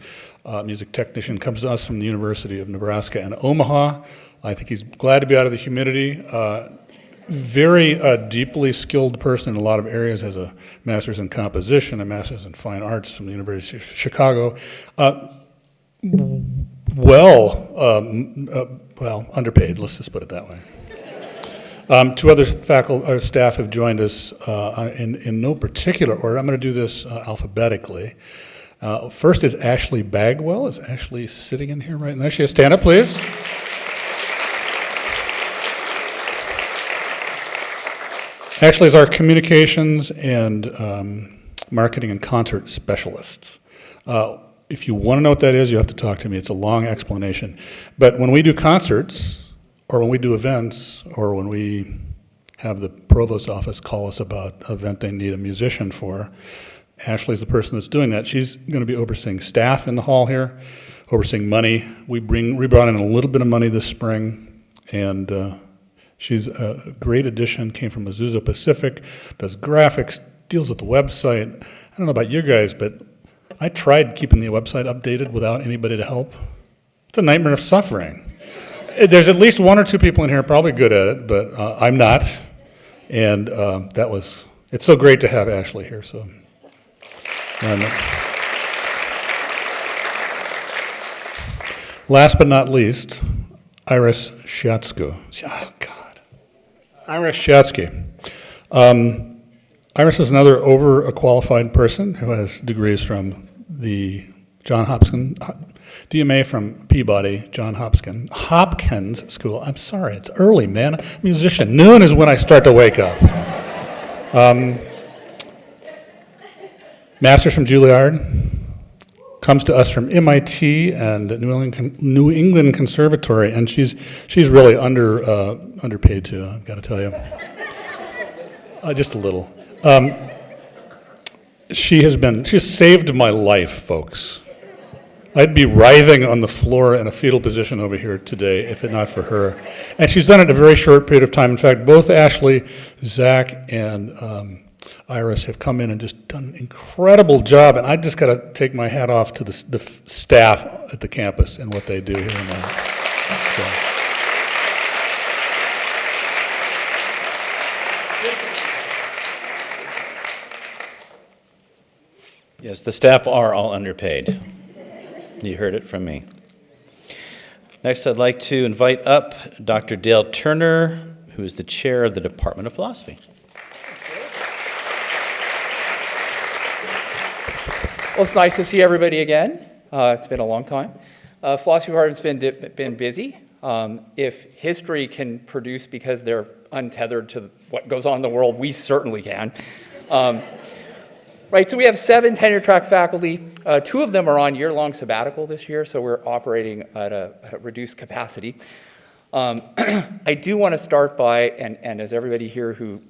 Music technician, comes to us from the University of Nebraska in Omaha. I think he's glad to be out of the humidity. Very deeply skilled person in a lot of areas, has a master's in composition, a master's in fine arts from the University of Chicago. Underpaid, let's just put it that way. 2 other faculty or staff have joined us in no particular order. I'm going to do this alphabetically. First is Ashley Bagwell. Is Ashley sitting in here right now? Stand up, please. Ashley is our communications and marketing and concert specialist. If you want to know what that is, you have to talk to me. It's a long explanation. But when we do concerts, or when we do events, or when we have the provost office call us about an event they need a musician for, Ashley's the person that's doing that. She's going to be overseeing staff in the hall here, overseeing money. We brought in a little bit of money this spring, and she's a great addition, came from Azusa Pacific, does graphics, deals with the website. I don't know about you guys, but I tried keeping the website updated without anybody to help. It's a nightmare of suffering. There's at least 1 or 2 people in here probably good at it, but I'm not. And it's so great to have Ashley here, so. And last but not least, Iris Shatsko. Oh, God. Iris Shatsky. Iris is another overqualified person who has degrees from the John Hopkins, DMA from Peabody, John Hopkins School. I'm sorry, it's early, man. I'm a musician. Noon is when I start to wake up. Master's from Juilliard, comes to us from MIT and New England Conservatory, and she's really underpaid too, I've got to tell you. Just a little. She's saved my life, folks. I'd be writhing on the floor in a fetal position over here today if it not for her. And she's done it in a very short period of time. In fact, both Ashley, Zach, and Iris have come in and just done an incredible job, and I just got to take my hat off to the staff at the campus and what they do here. Yes, the staff are all underpaid. You heard it from me. Next, I'd like to invite up Dr. Dale Turner, who is the chair of the Department of Philosophy. Well, it's nice to see everybody again. It's been a long time. Philosophy department's been busy. If history can produce because they're untethered to what goes on in the world, we certainly can. Right, so we have 7 tenure-track faculty. 2 of them are on year-long sabbatical this year, so we're operating at a reduced capacity. I do want to start by, and as everybody here who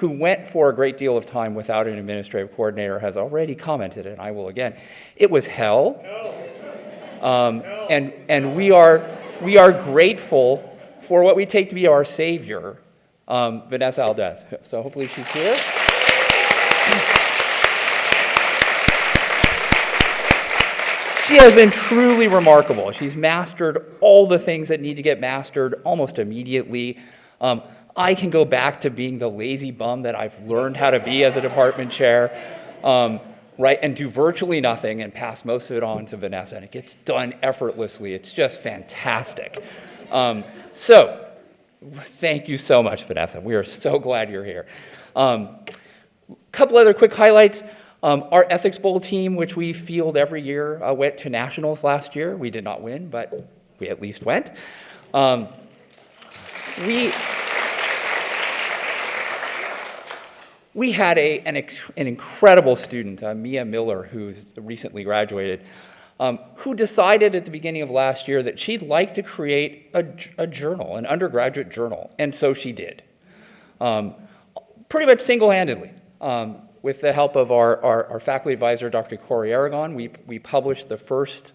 went for a great deal of time without an administrative coordinator has already commented, and I will again, it was hell. And we are grateful for what we take to be our savior, Vanessa Aldez. So hopefully she's here. She has been truly remarkable. She's mastered all the things that need to get mastered almost immediately. I can go back to being the lazy bum that I've learned how to be as a department chair, right, and do virtually nothing and pass most of it on to Vanessa, and it gets done effortlessly. It's just fantastic. So, thank you so much, Vanessa. We are so glad you're here. A couple other quick highlights. Our Ethics Bowl team, which we field every year, went to nationals last year. We did not win, but we at least went. We had an incredible student, Mia Miller, who's recently graduated, who decided at the beginning of last year that she'd like to create a journal, an undergraduate journal, and so she did. Pretty much single-handedly. With the help of our faculty advisor, Dr. Corey Aragon, we published the first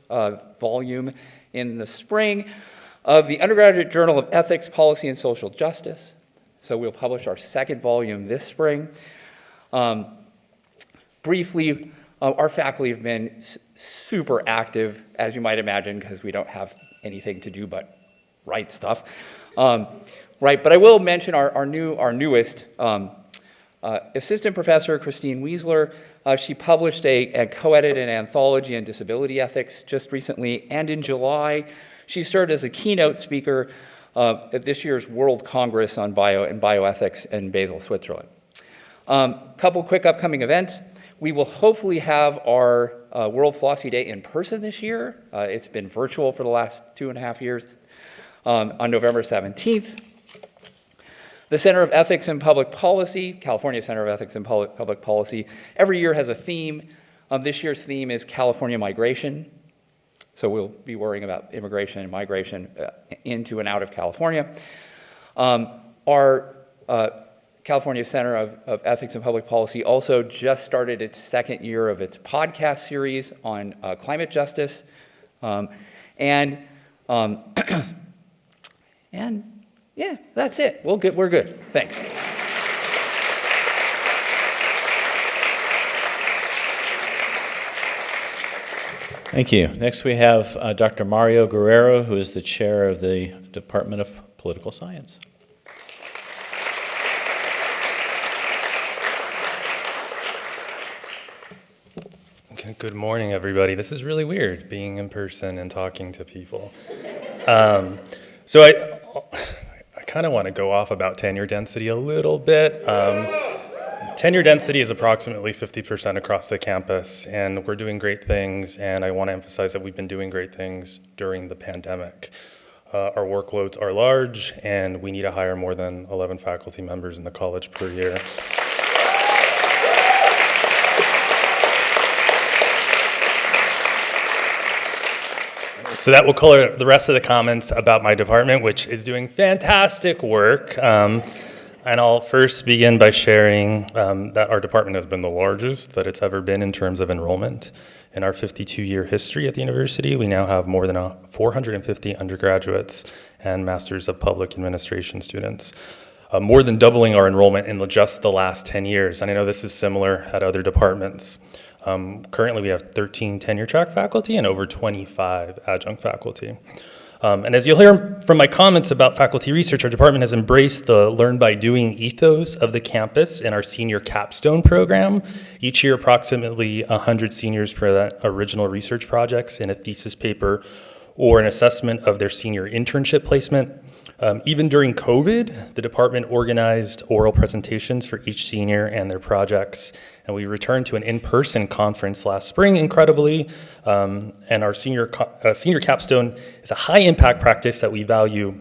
volume in the spring of the Undergraduate Journal of Ethics, Policy, and Social Justice. So we'll publish our second volume this spring. Briefly, our faculty have been super active, as you might imagine, because we don't have anything to do but write stuff. Right, but I will mention our newest assistant professor, Christine Wiesler. She published a co-edited anthology on disability ethics just recently, and in July, she served as a keynote speaker at this year's World Congress on Bioethics in Basel, Switzerland. Couple quick upcoming events. We will hopefully have our World Philosophy Day in person this year. It's been virtual for the last 2.5 years on November 17th. The Center of Ethics and Public Policy, California Center of Ethics and Public Policy, every year has a theme. This year's theme is California migration. So we'll be worrying about immigration and migration into and out of California. Our California Center of Ethics and Public Policy also just started its second year of its podcast series on climate justice. And yeah, that's it. We're good. Thanks. Thank you. Next we have Dr. Mario Guerrero, who is the chair of the Department of Political Science. Okay, good morning, everybody. This is really weird, being in person and talking to people. So I kind of want to go off about tenure density a little bit. Tenure density is approximately 50% across the campus, and we're doing great things, and I want to emphasize that we've been doing great things during the pandemic. Our workloads are large, and we need to hire more than 11 faculty members in the college per year. So that will color the rest of the comments about my department, which is doing fantastic work. And I'll first begin by sharing that our department has been the largest that it's ever been in terms of enrollment. In our 52-year history at the university, we now have more than 450 undergraduates and Masters of Public Administration students, more than doubling our enrollment in just the last 10 years. And I know this is similar at other departments. Currently, we have 13 tenure-track faculty and over 25 adjunct faculty. And as you'll hear from my comments about faculty research, our department has embraced the learn by doing ethos of the campus in our senior capstone program. Each year, approximately 100 seniors present original research projects in a thesis paper or an assessment of their senior internship placement. Even during COVID, the department organized oral presentations for each senior and their projects. And we returned to an in-person conference last spring, incredibly. And our senior capstone is a high-impact practice that we value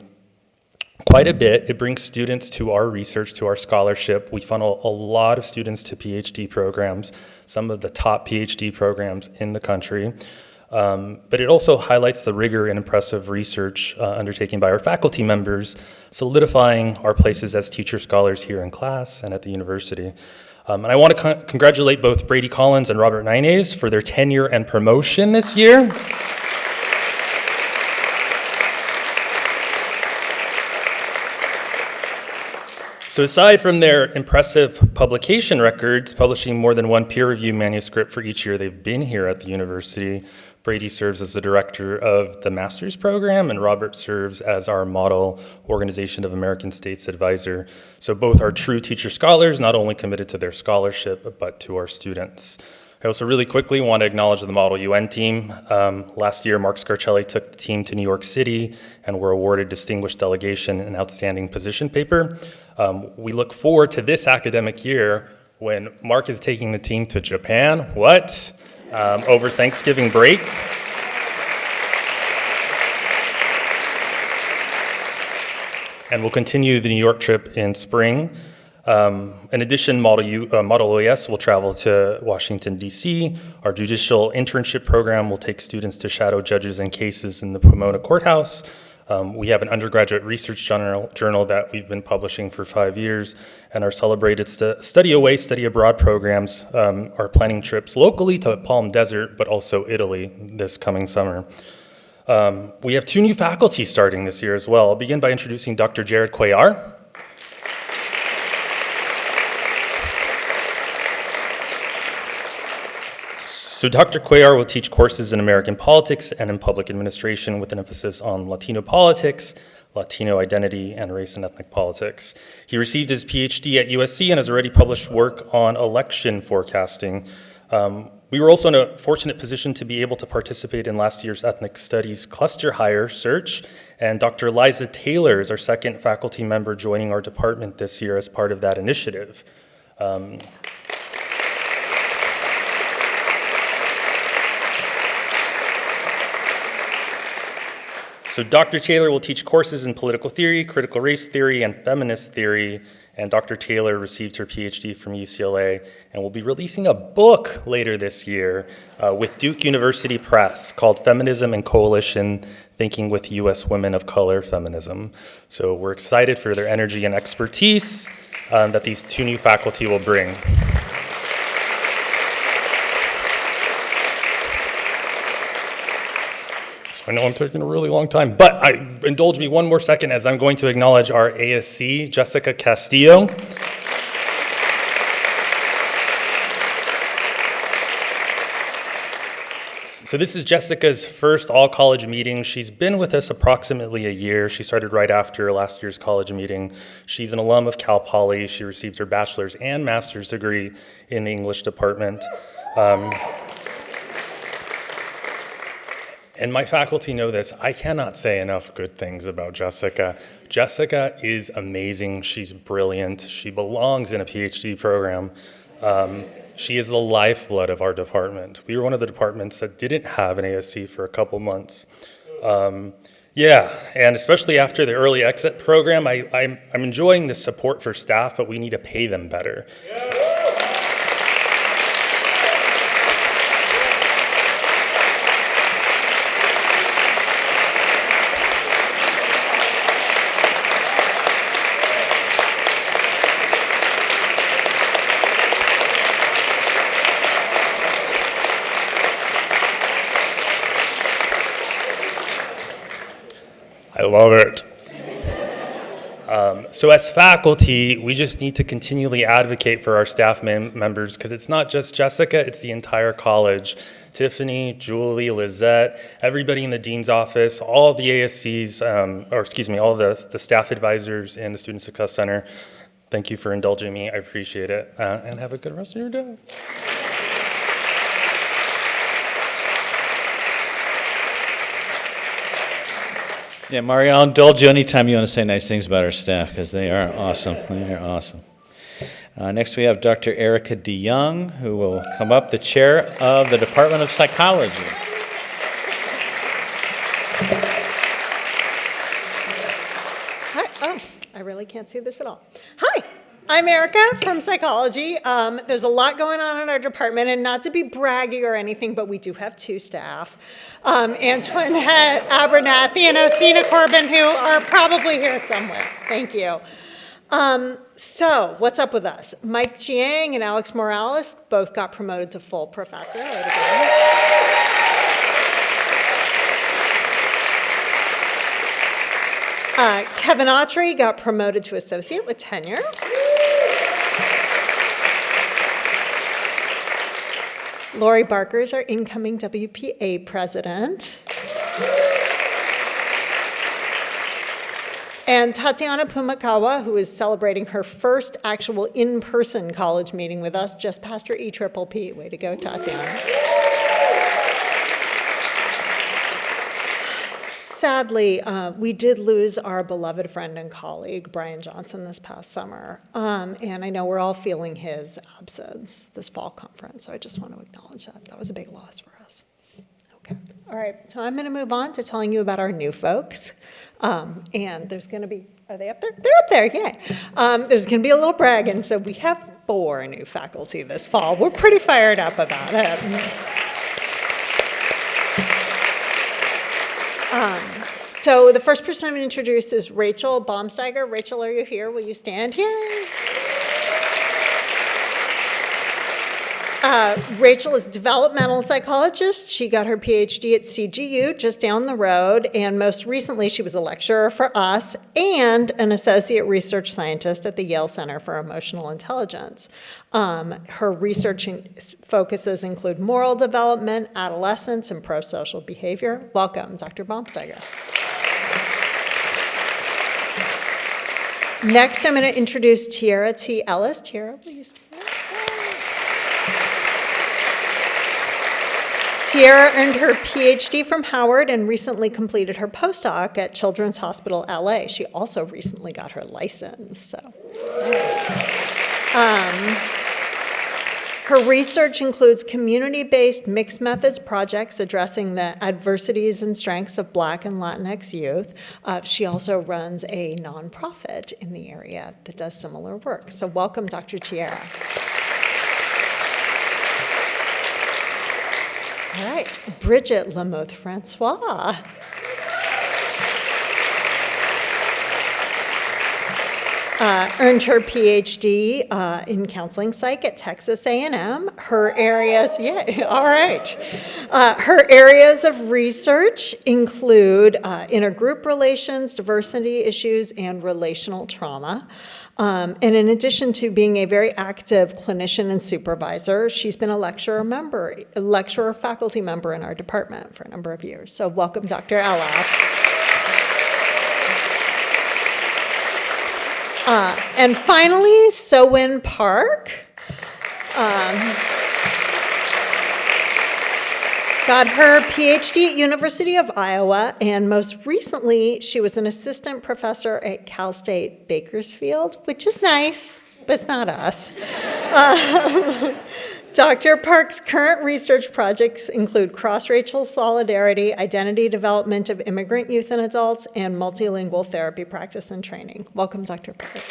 quite a bit. It brings students to our research, to our scholarship. We funnel a lot of students to PhD programs, some of the top PhD programs in the country. But it also highlights the rigor and impressive research undertaken by our faculty members, solidifying our places as teacher scholars here in class and at the university. And I want to congratulate both Brady Collins and Robert Nines for their tenure and promotion this year. So aside from their impressive publication records, publishing more than one peer-reviewed manuscript for each year they've been here at the university, Brady serves as the director of the master's program, and Robert serves as our Model Organization of American States advisor. So both are true teacher scholars, not only committed to their scholarship, but to our students. I also really quickly want to acknowledge the Model UN team. Last year, Mark Scarcelli took the team to New York City and were awarded Distinguished Delegation and Outstanding Position Paper. We look forward to this academic year when Mark is taking the team to Japan. What? Over Thanksgiving break. And we'll continue the New York trip in spring. In addition, Model OES will travel to Washington, D.C. Our judicial internship program will take students to shadow judges and cases in the Pomona Courthouse. We have an undergraduate research journal that we've been publishing for 5 years, and our celebrated study away, study abroad programs are planning trips locally to Palm Desert, but also Italy this coming summer. We have 2 new faculty starting this year as well. I'll begin by introducing Dr. Jared Cuellar. So Dr. Cuellar will teach courses in American politics and in public administration with an emphasis on Latino politics, Latino identity, and race and ethnic politics. He received his PhD at USC and has already published work on election forecasting. We were also in a fortunate position to be able to participate in last year's Ethnic Studies Cluster Hire Search, and Dr. Liza Taylor is our second faculty member joining our department this year as part of that initiative. So Dr. Taylor will teach courses in political theory, critical race theory, and feminist theory, and Dr. Taylor received her PhD from UCLA and will be releasing a book later this year with Duke University Press called Feminism and Coalition, Thinking with U.S. Women of Color Feminism. So we're excited for their energy and expertise that these 2 new faculty will bring. I know I'm taking a really long time, but indulge me one more second as I'm going to acknowledge our ASC, Jessica Castillo. So this is Jessica's first all-college meeting. She's been with us approximately a year. She started right after last year's college meeting. She's an alum of Cal Poly. She received her bachelor's and master's degree in the English department. And my faculty know this. I cannot say enough good things about Jessica. Jessica is amazing. She's brilliant. She belongs in a PhD program. She is the lifeblood of our department. We were one of the departments that didn't have an ASC for a couple months. Yeah, and especially after the early exit program, I'm enjoying the support for staff, but we need to pay them better. I love it. So as faculty, we just need to continually advocate for our staff members because it's not just Jessica, it's the entire college. Tiffany, Julie, Lizette, everybody in the dean's office, all the ASCs, all the staff advisors in the Student Success Center. Thank you for indulging me. I appreciate it. And have a good rest of your day. Yeah, Mario, I'll indulge you anytime you want to say nice things about our staff, because they are awesome. They are awesome. Next, we have Dr. Erica DeYoung, who will come up, the chair of the Department of Psychology. Hi. Oh, I really can't see this at all. Hi. I'm Erica from Psychology. There's a lot going on in our department, and not to be braggy or anything, but we do have 2 staff, Antoinette Abernathy and Osina Corbin, who are probably here somewhere. Thank you. So what's up with us? Mike Chiang and Alex Morales both got promoted to full professor. Way to go. Kevin Autry got promoted to associate with tenure. Lori Barker is our incoming WPA president. And Tatiana Pumakawa, who is celebrating her first actual in-person college meeting with us, just passed her EPPP. Way to go, Tatiana. Sadly, we did lose our beloved friend and colleague, Brian Johnson, this past summer. And I know we're all feeling his absence this fall conference, so I just want to acknowledge that. That was a big loss for us. Okay. All right, so I'm going to move on to telling you about our new folks. And there's going to be, are they up there? They're up there, yay. There's going to be a little bragging. So we have 4 new faculty this fall. We're pretty fired up about it. So the first person I'm going to introduce is Rachel Baumsteiger. Rachel, are you here? Will you stand? Yay. Rachel is a developmental psychologist. She got her PhD at CGU just down the road, and most recently she was a lecturer for us and an associate research scientist at the Yale Center for Emotional Intelligence. Her research focuses include moral development, adolescence, and pro-social behavior. Welcome, Dr. Baumsteiger. Next, I'm going to introduce Tiara T. Ellis. Tiara, please. Tiara earned her PhD from Howard and recently completed her postdoc at Children's Hospital LA. She also recently got her license. So, her research includes community-based mixed methods projects addressing the adversities and strengths of Black and Latinx youth. She also runs a nonprofit in the area that does similar work. So welcome, Dr. Tiara. All right, Bridget Lamotte-Francois. Earned her PhD in counseling psych at Texas A&M. Her areas, all right. Her areas of research include intergroup relations, diversity issues, and relational trauma. And in addition to being a very active clinician and supervisor, she's been a lecturer faculty member in our department for a number of years. So welcome, Dr. Elaf. And finally, So-Win Park. Got her PhD at University of Iowa, and most recently, she was an assistant professor at Cal State Bakersfield, which is nice, but it's not us. Dr. Park's current research projects include cross-racial solidarity, identity development of immigrant youth and adults, and multilingual therapy practice and training. Welcome, Dr. Park.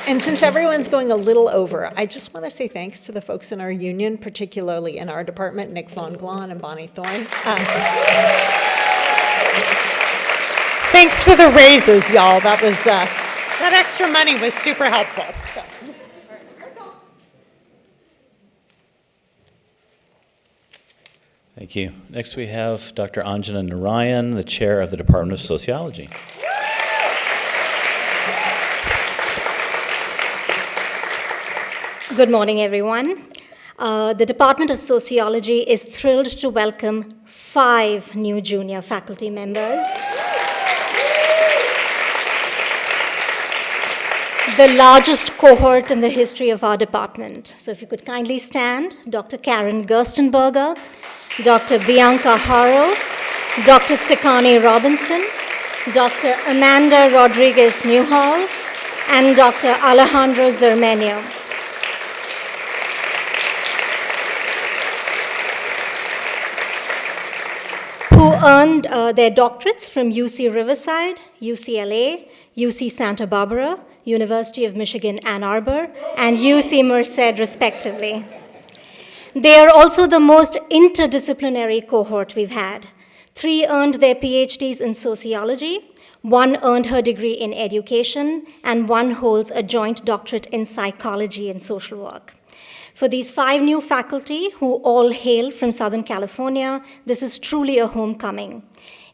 And since everyone's going a little over, I just want to say thanks to the folks in our union, particularly in our department, Nick Von Glon and Bonnie Thorne. Thanks for the raises, y'all. That was that extra money was super helpful. So. Thank you. Next we have Dr. Anjana Narayan, the chair of the Department of Sociology. Good morning, everyone. The Department of Sociology is thrilled to welcome 5 new junior faculty members. The largest cohort in the history of our department. So if you could kindly stand, Dr. Karen Gerstenberger, Dr. Bianca Haro, Dr. Sikani Robinson, Dr. Amanda Rodriguez Newhall, and Dr. Alejandro Zermenio. Who earned their doctorates from UC Riverside, UCLA, UC Santa Barbara, University of Michigan Ann Arbor, and UC Merced, respectively. They are also the most interdisciplinary cohort we've had. 3 earned their PhDs in sociology, 1 earned her degree in education, and 1 holds a joint doctorate in psychology and social work. For these 5 new faculty, who all hail from Southern California, this is truly a homecoming.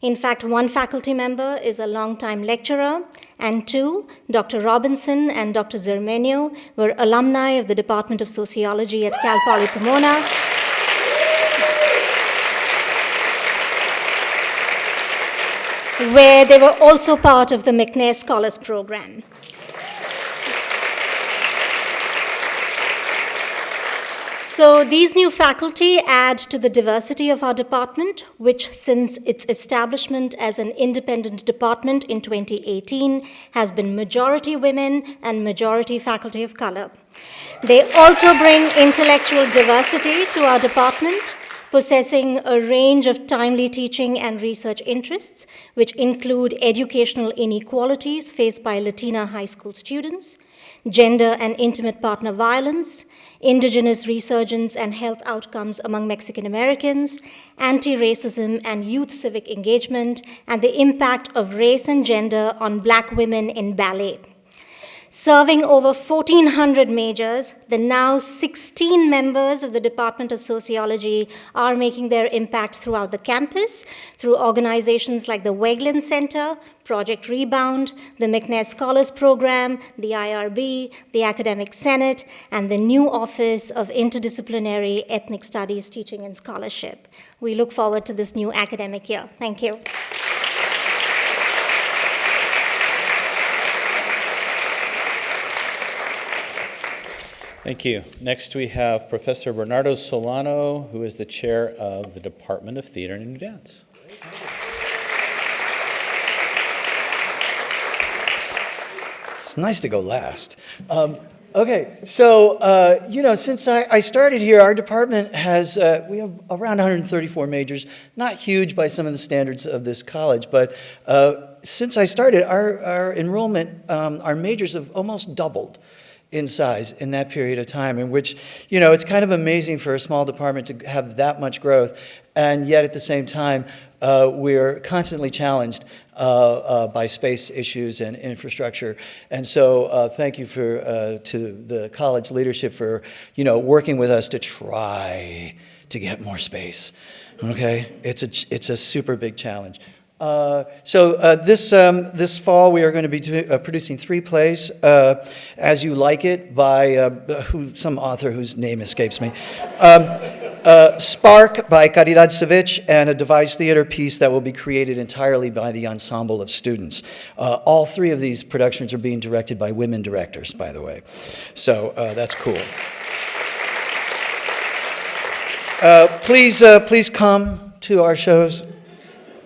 In fact, 1 faculty member is a longtime lecturer, and 2, Dr. Robinson and Dr. Zermenio, were alumni of the Department of Sociology at Cal Poly Pomona. Where they were also part of the McNair Scholars Program. So these new faculty add to the diversity of our department, which since its establishment as an independent department in 2018 has been majority women and majority faculty of color. They also bring intellectual diversity to our department, possessing a range of timely teaching and research interests, which include educational inequalities faced by Latina high school students, gender and intimate partner violence, indigenous resurgence and health outcomes among Mexican Americans, anti-racism and youth civic engagement, and the impact of race and gender on Black women in ballet. Serving over 1,400 majors, the now 16 members of the Department of Sociology are making their impact throughout the campus through organizations like the Wegland Center, Project Rebound, the McNair Scholars Program, the IRB, the Academic Senate, and the new Office of Interdisciplinary Ethnic Studies, Teaching and Scholarship. We look forward to this new academic year. Thank you. Thank you. Next, we have Professor Bernardo Solano, who is the chair of the Department of Theater and Dance. It's nice to go last. Okay, so, since I started here, our department has, we have around 134 majors, not huge by some of the standards of this college, but since I started, our enrollment, our majors have almost doubled in size in that period of time, in which, it's kind of amazing for a small department to have that much growth, and yet at the same time, we're constantly challenged by space issues and infrastructure. And so thank you to the college leadership for, working with us to try to get more space, okay? It's a super big challenge. This fall, we are going to be producing 3 plays, As You Like It, by some author whose name escapes me, Spark by Caridad Savich, and a devised theater piece that will be created entirely by the ensemble of students. All 3 of these productions are being directed by women directors, by the way. So that's cool. Please come to our shows.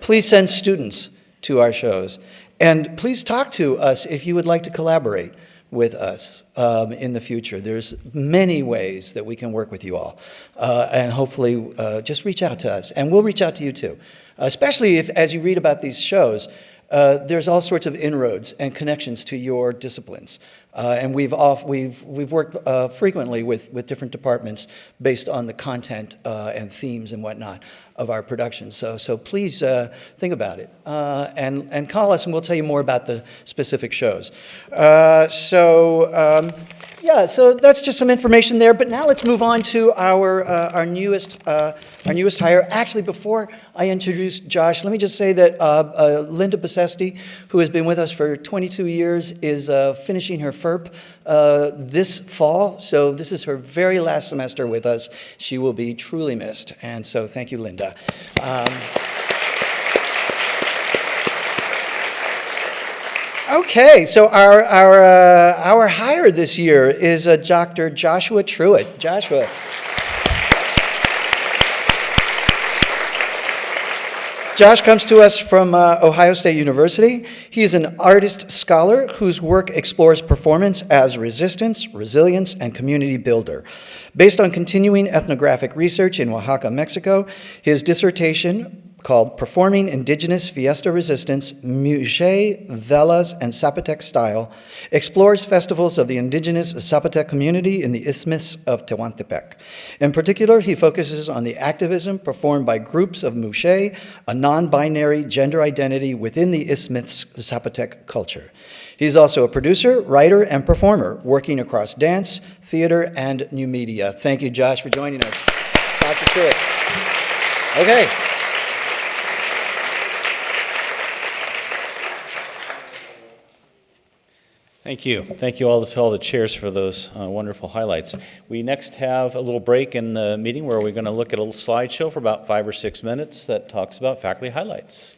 Please send students to our shows. And please talk to us if you would like to collaborate with us in the future. There's many ways that we can work with you all. And hopefully just reach out to us. And we'll reach out to you too. Especially if, as you read about these shows, there's all sorts of inroads and connections to your disciplines. And we've worked frequently with different departments based on the content and themes and whatnot of our productions. So please think about it and call us, and we'll tell you more about the specific shows. So that's just some information there. But now let's move on to our newest hire. Actually, before I introduce Josh, let me just say that Linda Basesti, who has been with us for 22 years, is finishing her FERP this fall. So this is her very last semester with us. She will be truly missed. And so thank you, Linda. Okay, so our hire this year is Dr. Joshua Truitt. Joshua. Josh comes to us from Ohio State University. He is an artist scholar whose work explores performance as resistance, resilience, and community builder. Based on continuing ethnographic research in Oaxaca, Mexico, his dissertation, called Performing Indigenous Fiesta Resistance, Muxe, Velas, and Zapotec Style, explores festivals of the indigenous Zapotec community in the Isthmus of Tehuantepec. In particular, he focuses on the activism performed by groups of Muxe, a non-binary gender identity within the Isthmus Zapotec culture. He's also a producer, writer, and performer, working across dance, theater, and new media. Thank you, Josh, for joining us. Dr. Truitt. Okay. Thank you. Thank you all to all the chairs for those wonderful highlights. We next have a little break in the meeting where we're going to look at a little slideshow for about 5 or 6 minutes that talks about faculty highlights.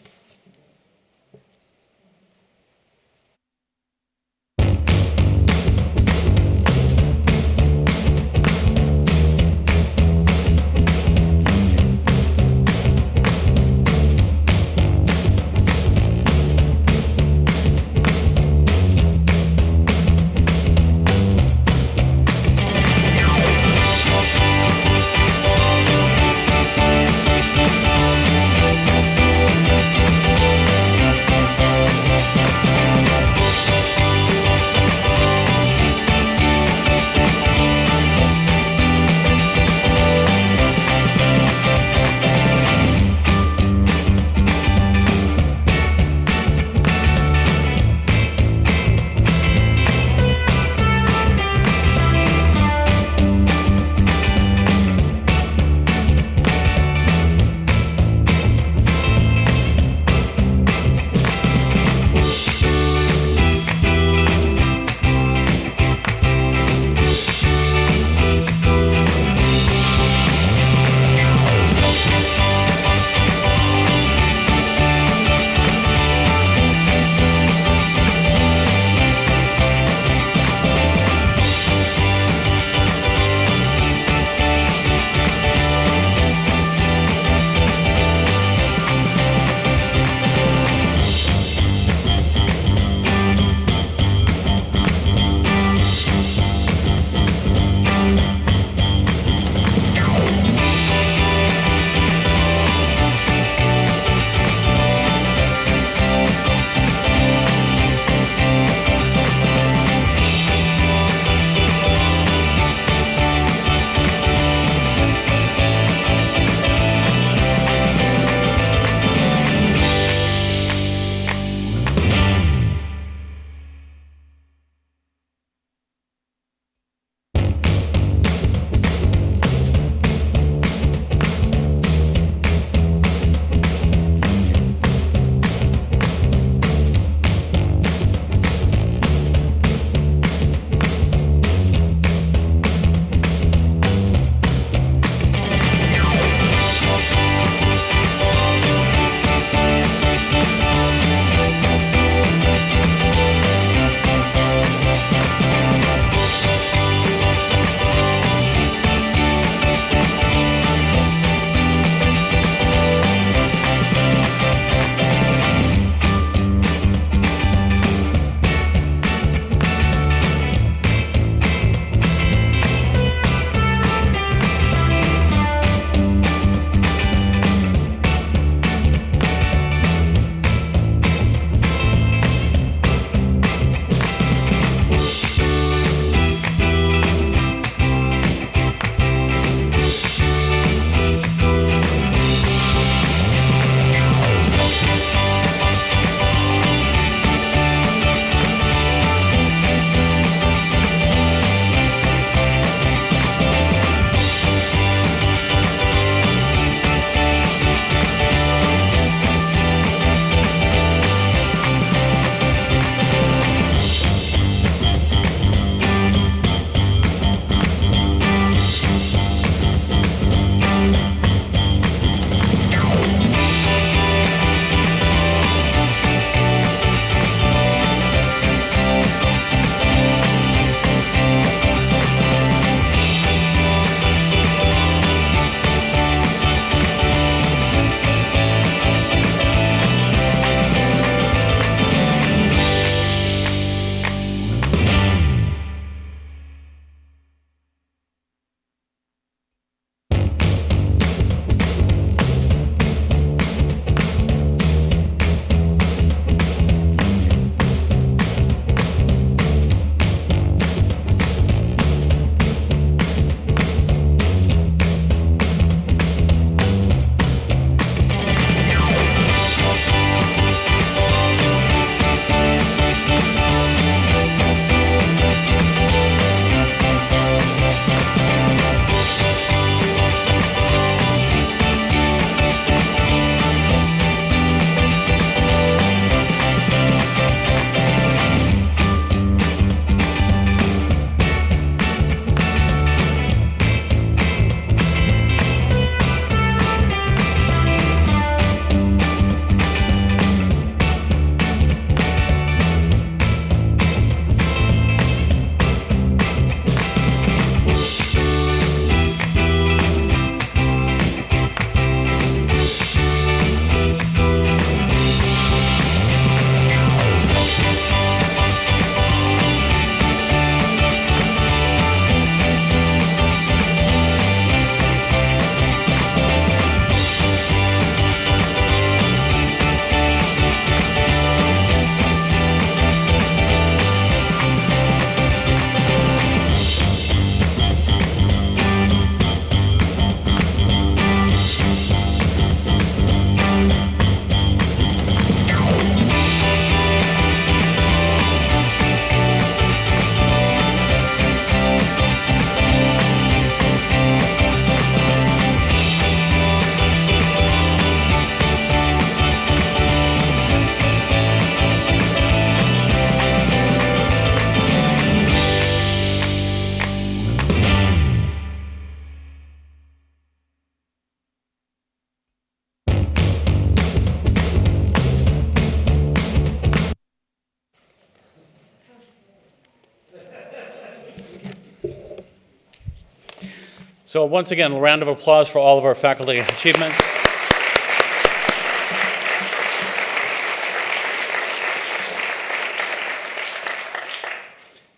So once again, a round of applause for all of our faculty achievements.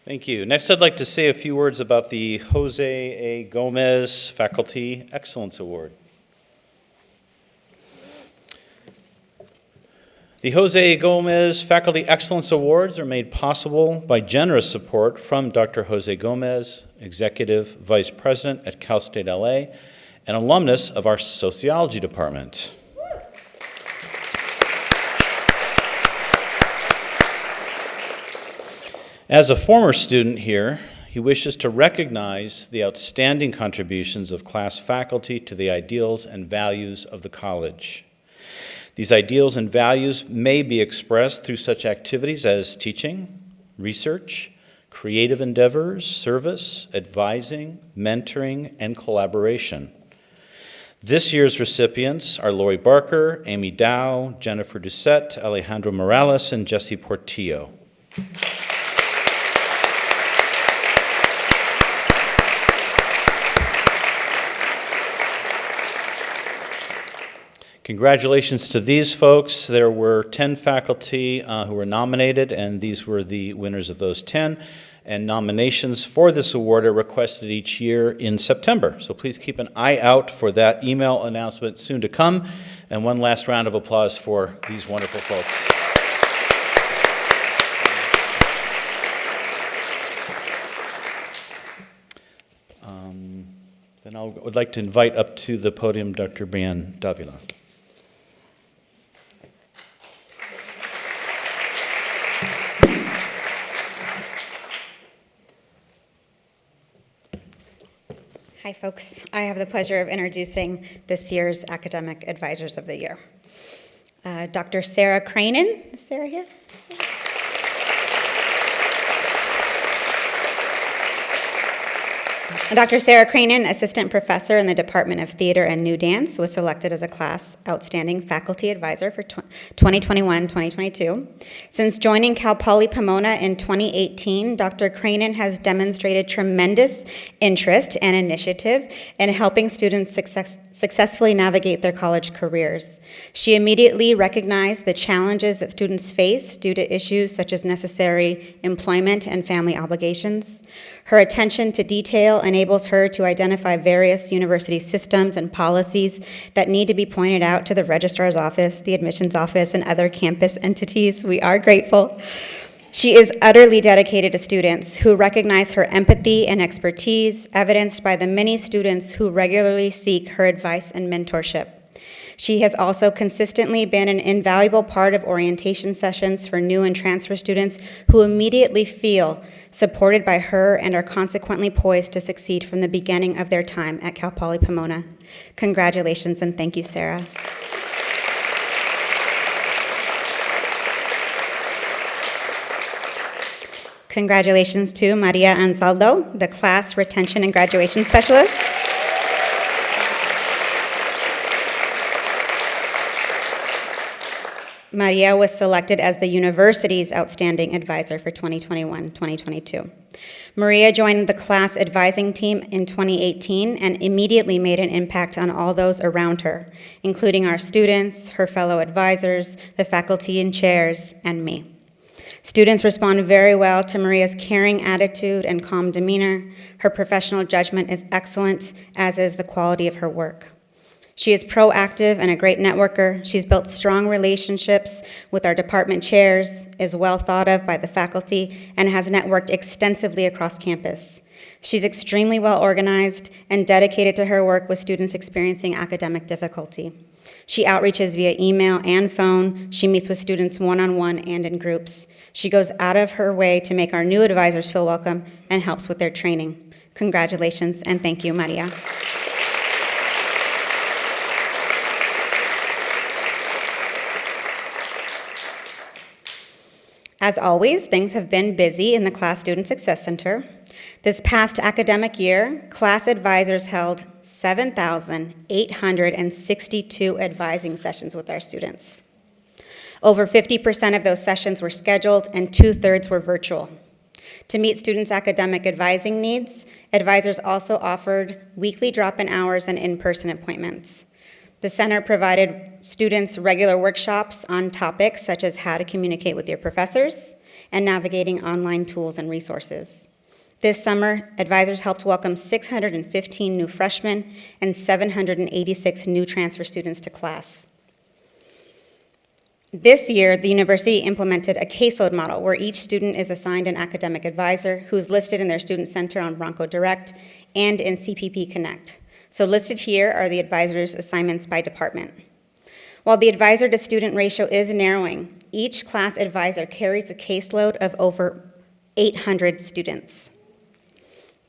Thank you. Next, I'd like to say a few words about the Jose A. Gomez Faculty Excellence Award. The Jose Gomez Faculty Excellence Awards are made possible by generous support from Dr. Jose Gomez, Executive Vice President at Cal State LA, and alumnus of our Sociology Department. As a former student here, he wishes to recognize the outstanding contributions of class faculty to the ideals and values of the college. These ideals and values may be expressed through such activities as teaching, research, creative endeavors, service, advising, mentoring, and collaboration. This year's recipients are Lori Barker, Amy Dow, Jennifer Doucette, Alejandro Morales, and Jesse Portillo. Congratulations to these folks. There were 10 faculty who were nominated, and these were the winners of those 10. And nominations for this award are requested each year in September. So please keep an eye out for that email announcement soon to come. And one last round of applause for these wonderful folks. Then I would like to invite up to the podium Dr. Brianne Davila. Hi, folks. I have the pleasure of introducing this year's Academic Advisors of the Year. Dr. Sarah Cranen. Is Sarah here? Dr. Sarah Cranen, Assistant Professor in the Department of Theater and New Dance, was selected as a class Outstanding Faculty Advisor for 2021-2022. Since joining Cal Poly Pomona in 2018, Dr. Cranen has demonstrated tremendous interest and initiative in helping students successfully navigate their college careers. She immediately recognized the challenges that students face due to issues such as necessary employment and family obligations. Her attention to detail enables her to identify various university systems and policies that need to be pointed out to the registrar's office, the admissions office, and other campus entities. We are grateful. She is utterly dedicated to students who recognize her empathy and expertise, evidenced by the many students who regularly seek her advice and mentorship. She has also consistently been an invaluable part of orientation sessions for new and transfer students who immediately feel supported by her and are consequently poised to succeed from the beginning of their time at Cal Poly Pomona. Congratulations and thank you, Sarah. Congratulations to Maria Ansaldo, the Class Retention and Graduation Specialist. Maria was selected as the university's Outstanding Advisor for 2021-2022. Maria joined the class advising team in 2018 and immediately made an impact on all those around her, including our students, her fellow advisors, the faculty and chairs, and me. Students respond very well to Maria's caring attitude and calm demeanor. Her professional judgment is excellent, as is the quality of her work. She is proactive and a great networker. She's built strong relationships with our department chairs, is well thought of by the faculty, and has networked extensively across campus. She's extremely well organized and dedicated to her work with students experiencing academic difficulty. She outreaches via email and phone. She meets with students one-on-one and in groups. She goes out of her way to make our new advisors feel welcome and helps with their training. Congratulations and thank you, Maria. As always, things have been busy in the Class Student Success Center. This past academic year, class advisors held 7,862 advising sessions with our students. Over 50% of those sessions were scheduled and 2/3 were virtual. To meet students' academic advising needs, advisors also offered weekly drop-in hours and in-person appointments. The center provided students regular workshops on topics such as how to communicate with your professors and navigating online tools and resources. This summer, advisors helped welcome 615 new freshmen and 786 new transfer students to class. This year, the university implemented a caseload model where each student is assigned an academic advisor who's listed in their student center on Bronco Direct and in CPP Connect. So listed here are the advisors' assignments by department. While the advisor-to-student ratio is narrowing, each class advisor carries a caseload of over 800 students.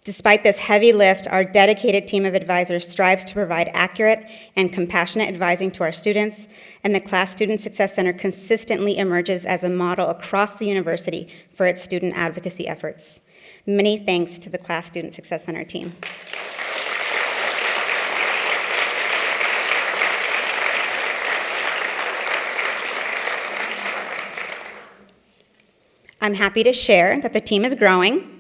Despite this heavy lift, our dedicated team of advisors strives to provide accurate and compassionate advising to our students, and the Class Student Success Center consistently emerges as a model across the university for its student advocacy efforts. Many thanks to the Class Student Success Center team. I'm happy to share that the team is growing.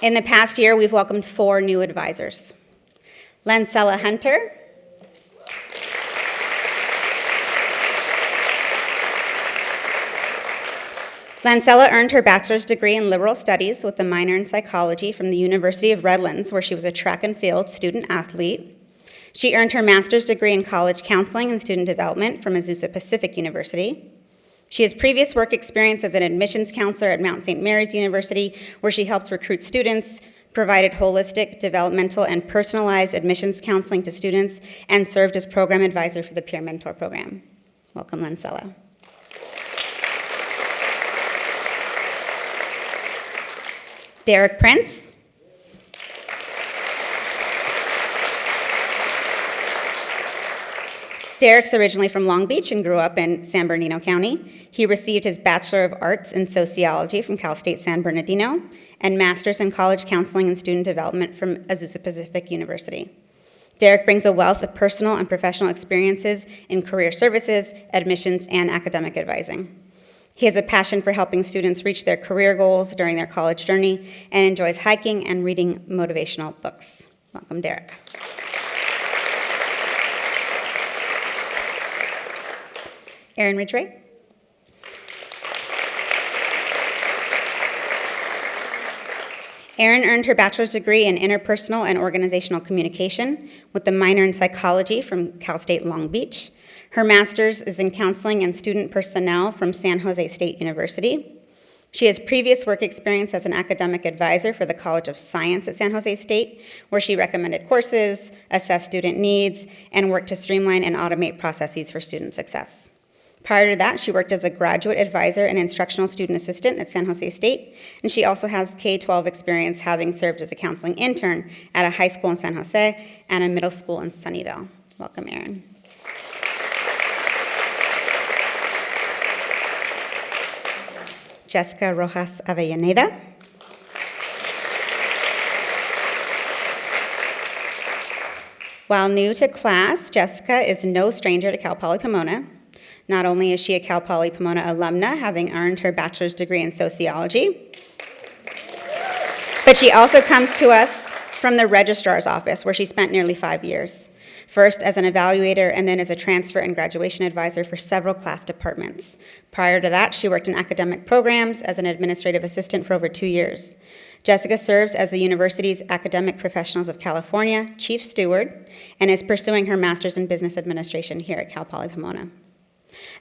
In the past year, we've welcomed 4 new advisors. Lancella Hunter, Lancella earned her bachelor's degree in liberal studies with a minor in psychology from the University of Redlands, where she was a track and field student athlete. She earned her master's degree in college counseling and student development from Azusa Pacific University. She has previous work experience as an admissions counselor at Mount St. Mary's University, where she helped recruit students, provided holistic, developmental, and personalized admissions counseling to students, and served as program advisor for the Peer Mentor Program. Welcome, Lancella. Derek Prince. Derek's originally from Long Beach and grew up in San Bernardino County. He received his Bachelor of Arts in Sociology from Cal State San Bernardino and Master's in College Counseling and Student Development from Azusa Pacific University. Derek brings a wealth of personal and professional experiences in career services, admissions, and academic advising. He has a passion for helping students reach their career goals during their college journey and enjoys hiking and reading motivational books. Welcome, Derek. Erin Ridgway. Erin earned her bachelor's degree in interpersonal and organizational communication with a minor in psychology from Cal State Long Beach. Her master's is in counseling and student personnel from San Jose State University. She has previous work experience as an academic advisor for the College of Science at San Jose State, where she recommended courses, assessed student needs, and worked to streamline and automate processes for student success. Prior to that, she worked as a graduate advisor and instructional student assistant at San Jose State, and she also has K-12 experience, having served as a counseling intern at a high school in San Jose and a middle school in Sunnyvale. Welcome, Erin. Jessica Rojas Avellaneda. While new to class, Jessica is no stranger to Cal Poly Pomona. Not only is she a Cal Poly Pomona alumna, having earned her bachelor's degree in sociology, but she also comes to us from the registrar's office, where she spent nearly 5 years, first as an evaluator and then as a transfer and graduation advisor for several class departments. Prior to that, she worked in academic programs as an administrative assistant for over 2 years. Jessica serves as the university's Academic Professionals of California Chief Steward and is pursuing her master's in business administration here at Cal Poly Pomona.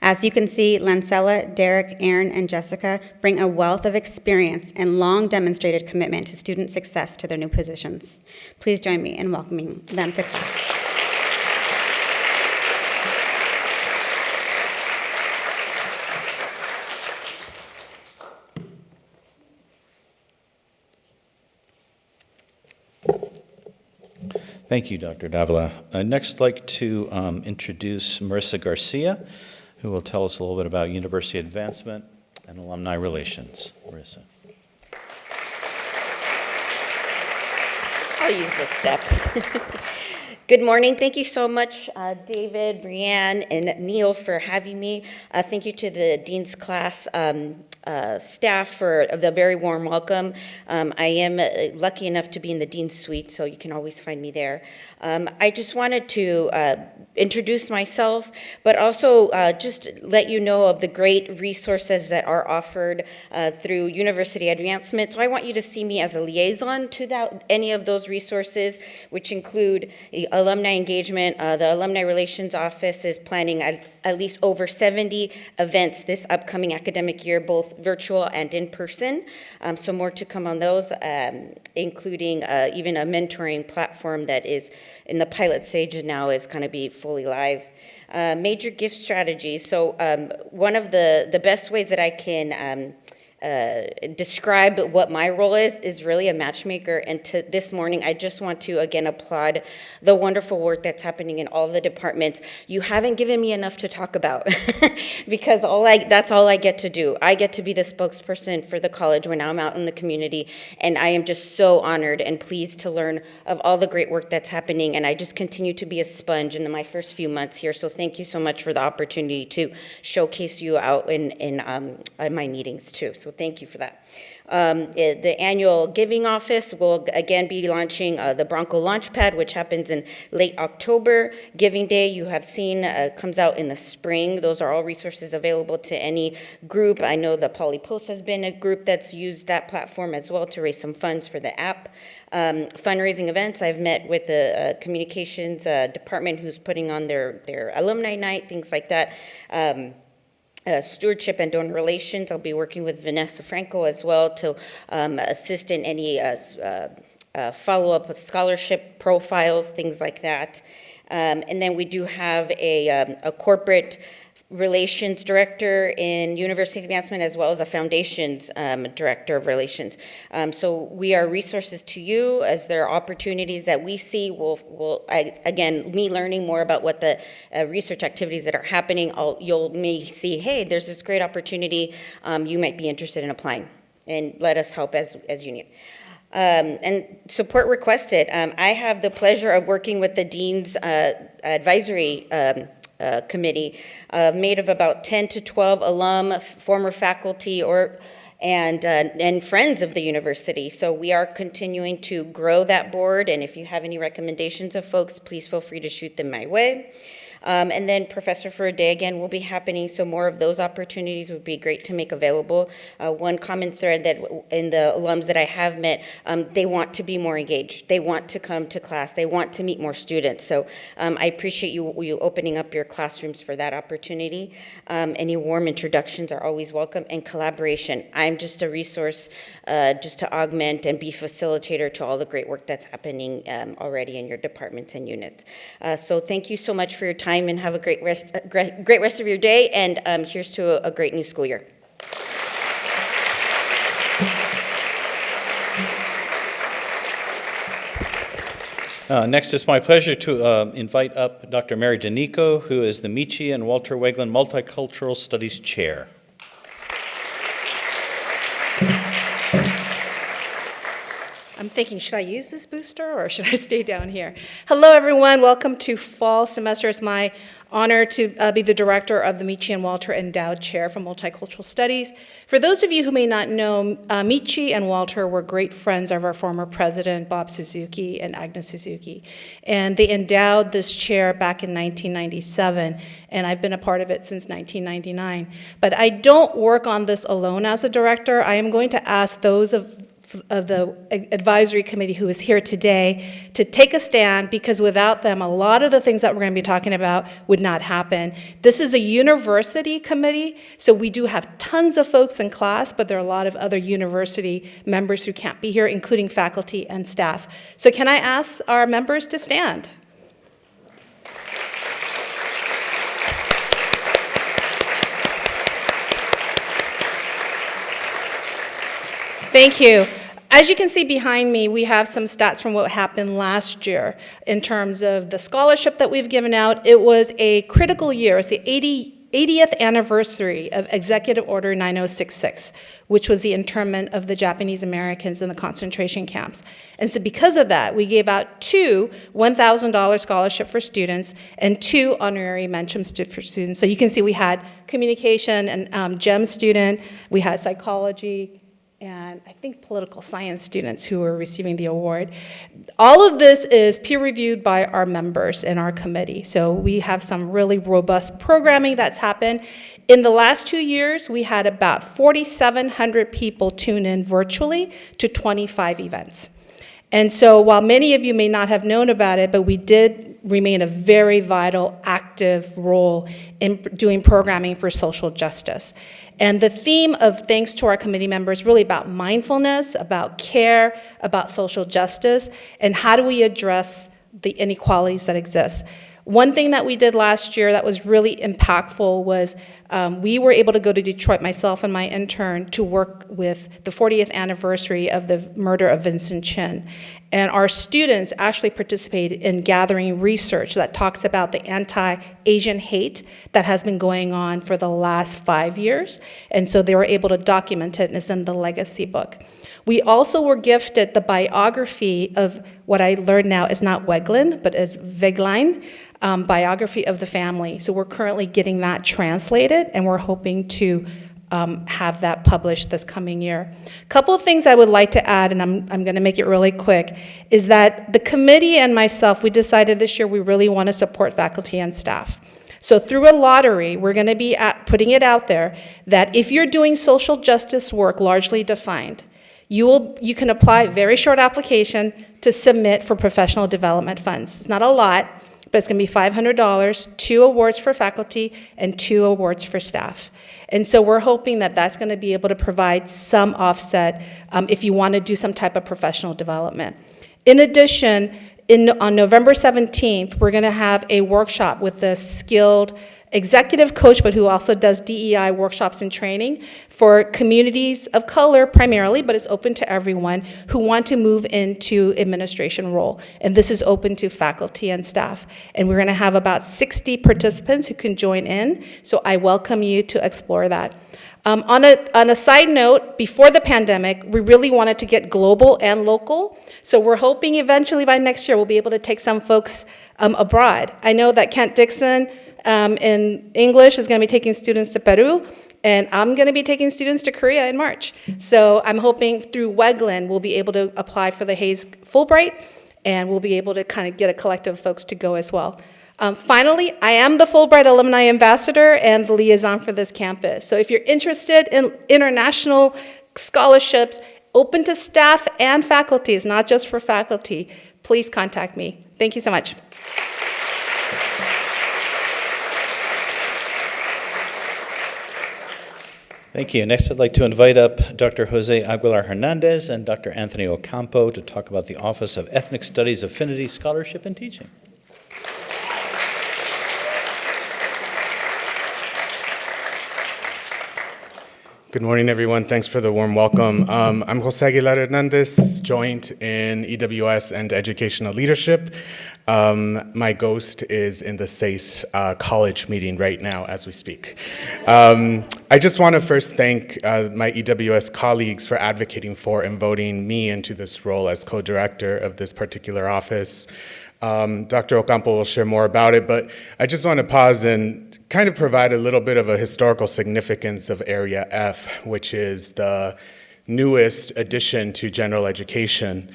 As you can see, Lancella, Derek, Erin, and Jessica bring a wealth of experience and long demonstrated commitment to student success to their new positions. Please join me in welcoming them to class. Thank you, Dr. Davila. I'd next like to introduce Marissa Garcia, who will tell us a little bit about university advancement and alumni relations. Marissa. I'll use this step. Good morning. Thank you so much, David, Brianne, and Neil for having me. Thank you to the Dean's class staff for the very warm welcome. I am lucky enough to be in the Dean's suite, so you can always find me there. I just wanted to introduce myself, but also just let you know of the great resources that are offered through university advancement. So I want you to see me as a liaison to any of those resources, which include the alumni engagement. The Alumni Relations Office is planning at least over 70 events this upcoming academic year, both virtual and in person. So more to come on those, including even a mentoring platform that is in the pilot stage and now is going to be fully live. Major gift strategies. So one of the best ways that I can describe what my role is really a matchmaker. And this morning, I just want to again applaud the wonderful work that's happening in all the departments. You haven't given me enough to talk about because that's all I get to do. I get to be the spokesperson for the college when I'm out in the community, and I am just so honored and pleased to learn of all the great work that's happening. And I just continue to be a sponge in my first few months here. So thank you so much for the opportunity to showcase you out in my meetings too. So thank you for that. The annual giving office will again be launching the Bronco Launchpad, which happens in late October. Giving Day, you have seen, comes out in the spring. Those are all resources available to any group. I know the Poly Post has been a group that's used that platform as well to raise some funds for the app. Fundraising events, I've met with the communications department who's putting on their alumni night, things like that. Stewardship and donor relations, I'll be working with Vanessa Franco as well to assist in any follow-up with scholarship profiles, things like that. And then we do have a corporate relations director in university advancement as well as a foundations director of relations. So we are resources to you as there are opportunities that we see. Again, me learning more about what the research activities that are happening, you'll may see, hey, there's this great opportunity, you might be interested in applying, and let us help as you need. And support requested. I have the pleasure of working with the Dean's Advisory Committee made of about 10 to 12 alum, former faculty, and friends of the university. So we are continuing to grow that board, and if you have any recommendations of folks, please feel free to shoot them my way. And then Professor for a Day again will be happening, so more of those opportunities would be great to make available. One common thread that in the alums that I have met, they want to be more engaged. They want to come to class. They want to meet more students. So I appreciate you opening up your classrooms for that opportunity. Any warm introductions are always welcome, and collaboration. I'm just a resource just to augment and be facilitator to all the great work that's happening already in your departments and units. So thank you so much for your time, and have a great rest of your day, and here's to a great new school year. Next, it's my pleasure to invite up Dr. Mary Danico, who is the Michi and Walter Wegland Multicultural Studies Chair. I'm thinking, should I use this booster or should I stay down here? Hello, everyone. Welcome to fall semester. It's my honor to be the director of the Michi and Walter Endowed Chair for Multicultural Studies. For those of you who may not know, Michi and Walter were great friends of our former president, Bob Suzuki and Agnes Suzuki. And they endowed this chair back in 1997, and I've been a part of it since 1999. But I don't work on this alone as a director. I am going to ask those of the advisory committee who is here today to take a stand, because without them, a lot of the things that we're going to be talking about would not happen. This is a university committee, so we do have tons of folks in class, but there are a lot of other university members who can't be here, including faculty and staff. So can I ask our members to stand? Thank you. As you can see behind me, we have some stats from what happened last year in terms of the scholarship that we've given out. It was a critical year. It's the 80th anniversary of Executive Order 9066, which was the internment of the Japanese Americans in the concentration camps. And so because of that, we gave out 2 $1,000 scholarship for students and 2 honorary mentions for students. So you can see we had communication and GEM student, we had psychology, and I think political science students who were receiving the award. All of this is peer-reviewed by our members in our committee. So we have some really robust programming that's happened. In the last 2 years, we had about 4,700 people tune in virtually to 25 events. And so while many of you may not have known about it, but we did remain a very vital, active role in doing programming for social justice. And the theme of thanks to our committee members is really about mindfulness, about care, about social justice, and how do we address the inequalities that exist. One thing that we did last year that was really impactful was we were able to go to Detroit, myself and my intern, to work with the 40th anniversary of the murder of Vincent Chin. And our students actually participated in gathering research that talks about the anti-Asian hate that has been going on for the last 5 years. And so they were able to document it, and it's in the legacy book. We also were gifted the biography of what I learned now is not Weglin, but is Veglein, biography of the family. So we're currently getting that translated, and we're hoping to have that published this coming year. A couple of things I would like to add, and I'm going to make it really quick, is that the committee and myself, we decided this year we really want to support faculty and staff. So through a lottery, we're going to be putting it out there that if you're doing social justice work largely defined, you can apply a very short application to submit for professional development funds. It's not a lot, but it's going to be $500, 2 awards for faculty, and 2 awards for staff. And so we're hoping that that's going to be able to provide some offset if you want to do some type of professional development. In addition, on November 17th, we're going to have a workshop with the skilled executive coach, but who also does DEI workshops and training for communities of color primarily, but it's open to everyone who want to move into administration role. And this is open to faculty and staff. And we're gonna have about 60 participants who can join in, so I welcome you to explore that. On a side note, before the pandemic, we really wanted to get global and local. So we're hoping eventually by next year we'll be able to take some folks abroad. I know that Kent Dixon in English is going to be taking students to Peru, and I'm going to be taking students to Korea in March. So I'm hoping through Weglin we'll be able to apply for the Hayes Fulbright, and we'll be able to kind of get a collective of folks to go as well. Finally, I am the Fulbright Alumni Ambassador and the liaison for this campus. So if you're interested in international scholarships, open to staff and faculty, it's not just for faculty, please contact me. Thank you so much. Thank you. Next, I'd like to invite up Dr. Jose Aguilar Hernandez and Dr. Anthony Ocampo to talk about the Office of Ethnic Studies Affinity Scholarship and Teaching. Good morning, everyone. Thanks for the warm welcome. I'm Jose Aguilar Hernandez, joint in EWS and Educational Leadership. My ghost is in the SACE college meeting right now as we speak. I just want to first thank my EWS colleagues for advocating for and voting me into this role as co-director of this particular office. Dr. Ocampo will share more about it, but I just want to pause and kind of provide a little bit of a historical significance of Area F, which is the newest addition to general education.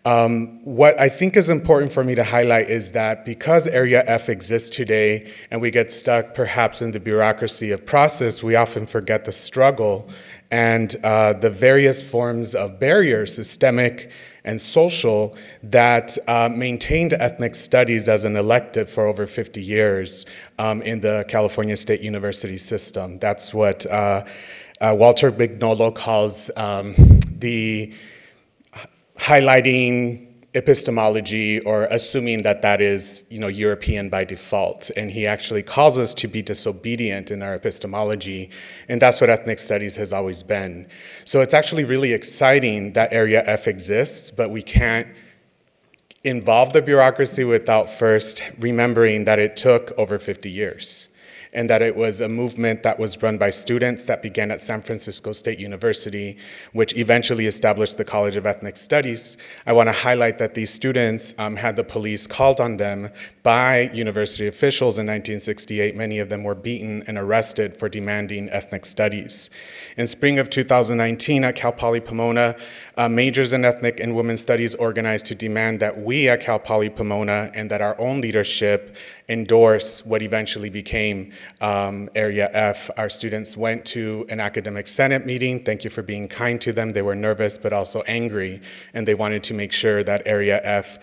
What I think is important for me to highlight is that because Area F exists today and we get stuck perhaps in the bureaucracy of process, we often forget the struggle and the various forms of barriers, systemic and social, that maintained ethnic studies as an elective for over 50 years in the California State University system. That's what Walter Bignolo calls the highlighting epistemology, or assuming that that is, European by default. And he actually calls us to be disobedient in our epistemology, and that's what ethnic studies has always been. So it's actually really exciting that Area F exists, but we can't involve the bureaucracy without first remembering that it took over 50 years. and that it was a movement that was run by students that began at San Francisco State University, which eventually established the College of Ethnic Studies. I want to highlight that these students had the police called on them by university officials in 1968. Many of them were beaten and arrested for demanding ethnic studies. In spring of 2019 at Cal Poly Pomona, majors in ethnic and women's studies organized to demand that we at Cal Poly Pomona and that our own leadership endorse what eventually became Area F. Our students went to an academic senate meeting. Thank you for being kind to them. They were nervous but also angry, and they wanted to make sure that Area F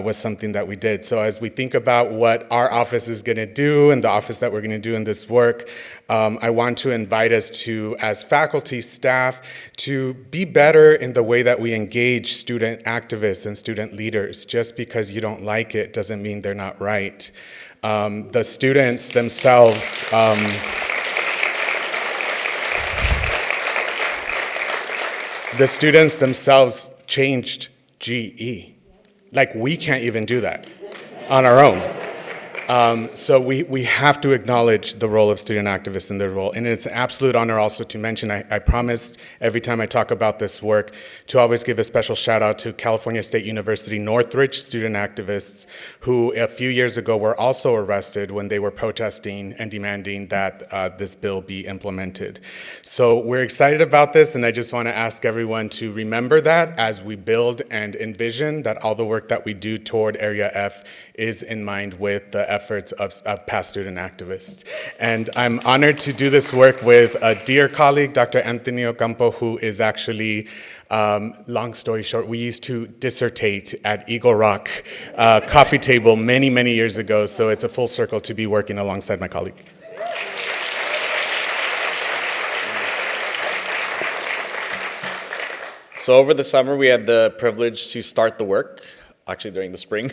was something that we did. So as we think about what our office is going to do and the office that we're going to do in this work, I want to invite us to, as faculty, staff, to be better in the way that we engage student activists and student leaders. Just because you don't like it doesn't mean they're not right. The students themselves, changed GE. Like, we can't even do that on our own. So we have to acknowledge the role of student activists in their role. And it's an absolute honor also to mention, I promised every time I talk about this work to always give a special shout out to California State University Northridge student activists who a few years ago were also arrested when they were protesting and demanding that this bill be implemented. So we're excited about this, and I just want to ask everyone to remember that as we build and envision that all the work that we do toward Area F is in mind with the efforts of past student activists. And I'm honored to do this work with a dear colleague, Dr. Anthony Ocampo, who is actually, long story short, we used to dissertate at Eagle Rock coffee table many, many years ago, so it's a full circle to be working alongside my colleague. So over the summer, we had the privilege to start the work, actually during the spring,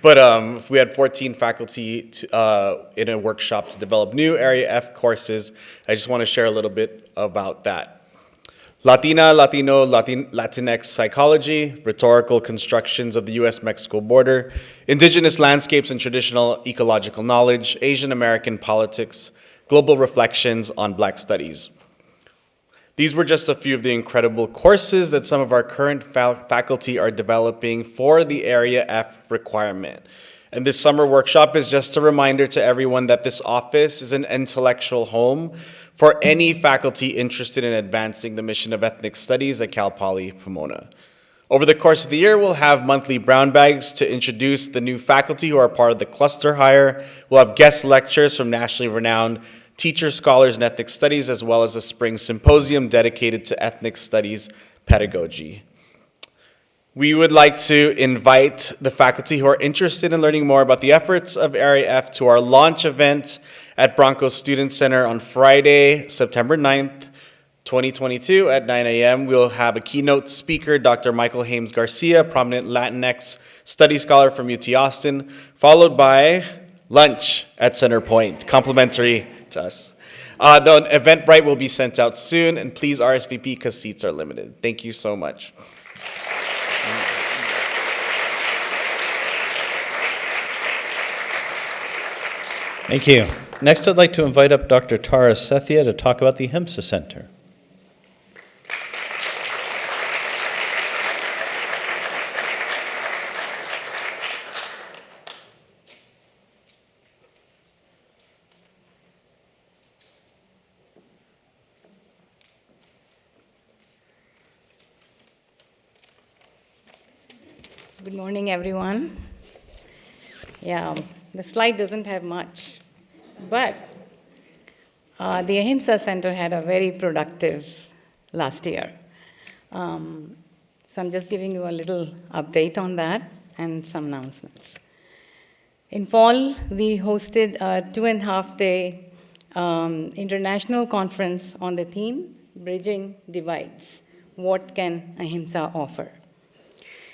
but we had 14 faculty in a workshop to develop new Area F courses. I just want to share a little bit about that. Latina, Latino, Latinx psychology, rhetorical constructions of the U.S.-Mexico border, indigenous landscapes and traditional ecological knowledge, Asian American politics, global reflections on Black studies. These were just a few of the incredible courses that some of our current faculty are developing for the Area F requirement. And this summer workshop is just a reminder to everyone that this office is an intellectual home for any faculty interested in advancing the mission of ethnic studies at Cal Poly Pomona. Over the course of the year, we'll have monthly brown bags to introduce the new faculty who are part of the cluster hire. We'll have guest lectures from nationally renowned teachers, scholars in ethnic studies, as well as a spring symposium dedicated to ethnic studies pedagogy. We would like to invite the faculty who are interested in learning more about the efforts of Area F to our launch event at Bronco Student Center on Friday, September 9th, 2022 at 9 a.m. We'll have a keynote speaker, Dr. Michael Hames Garcia, prominent Latinx study scholar from UT Austin, followed by lunch at Center Point, complimentary to us. The Eventbrite will be sent out soon, and please RSVP because seats are limited. Thank you so much. Thank you. Next, I'd like to invite up Dr. Tara Sethia to talk about the HIMSA Center. Good morning, everyone. Yeah, the slide doesn't have much, but the Ahimsa Center had a very productive last year. So I'm just giving you a little update on that and some announcements. In fall, we hosted a 2.5-day international conference on the theme, Bridging Divides, What Can Ahimsa Offer?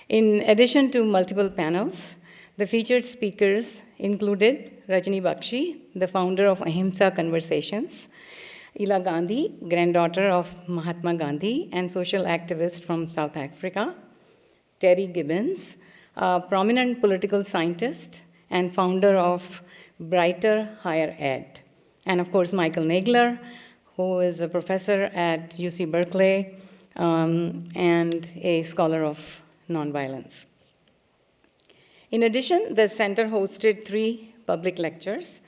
In addition to multiple panels, the featured speakers included Rajni Bakshi, the founder of Ahimsa Conversations, Ila Gandhi, granddaughter of Mahatma Gandhi and social activist from South Africa, Terry Gibbons, a prominent political scientist and founder of Brighter Higher Ed, And of course, Michael Nagler, who is a professor at UC Berkeley and a scholar of nonviolence. In addition, the center hosted 3 public lectures.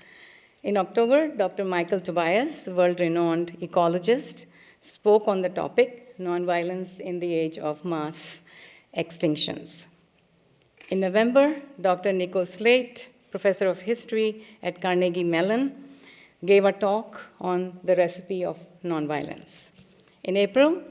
In October, Dr. Michael Tobias, world-renowned ecologist, spoke on the topic, Nonviolence in the Age of Mass Extinctions. In November, Dr. Nico Slate, professor of history at Carnegie Mellon, gave a talk on the recipe of nonviolence. In April,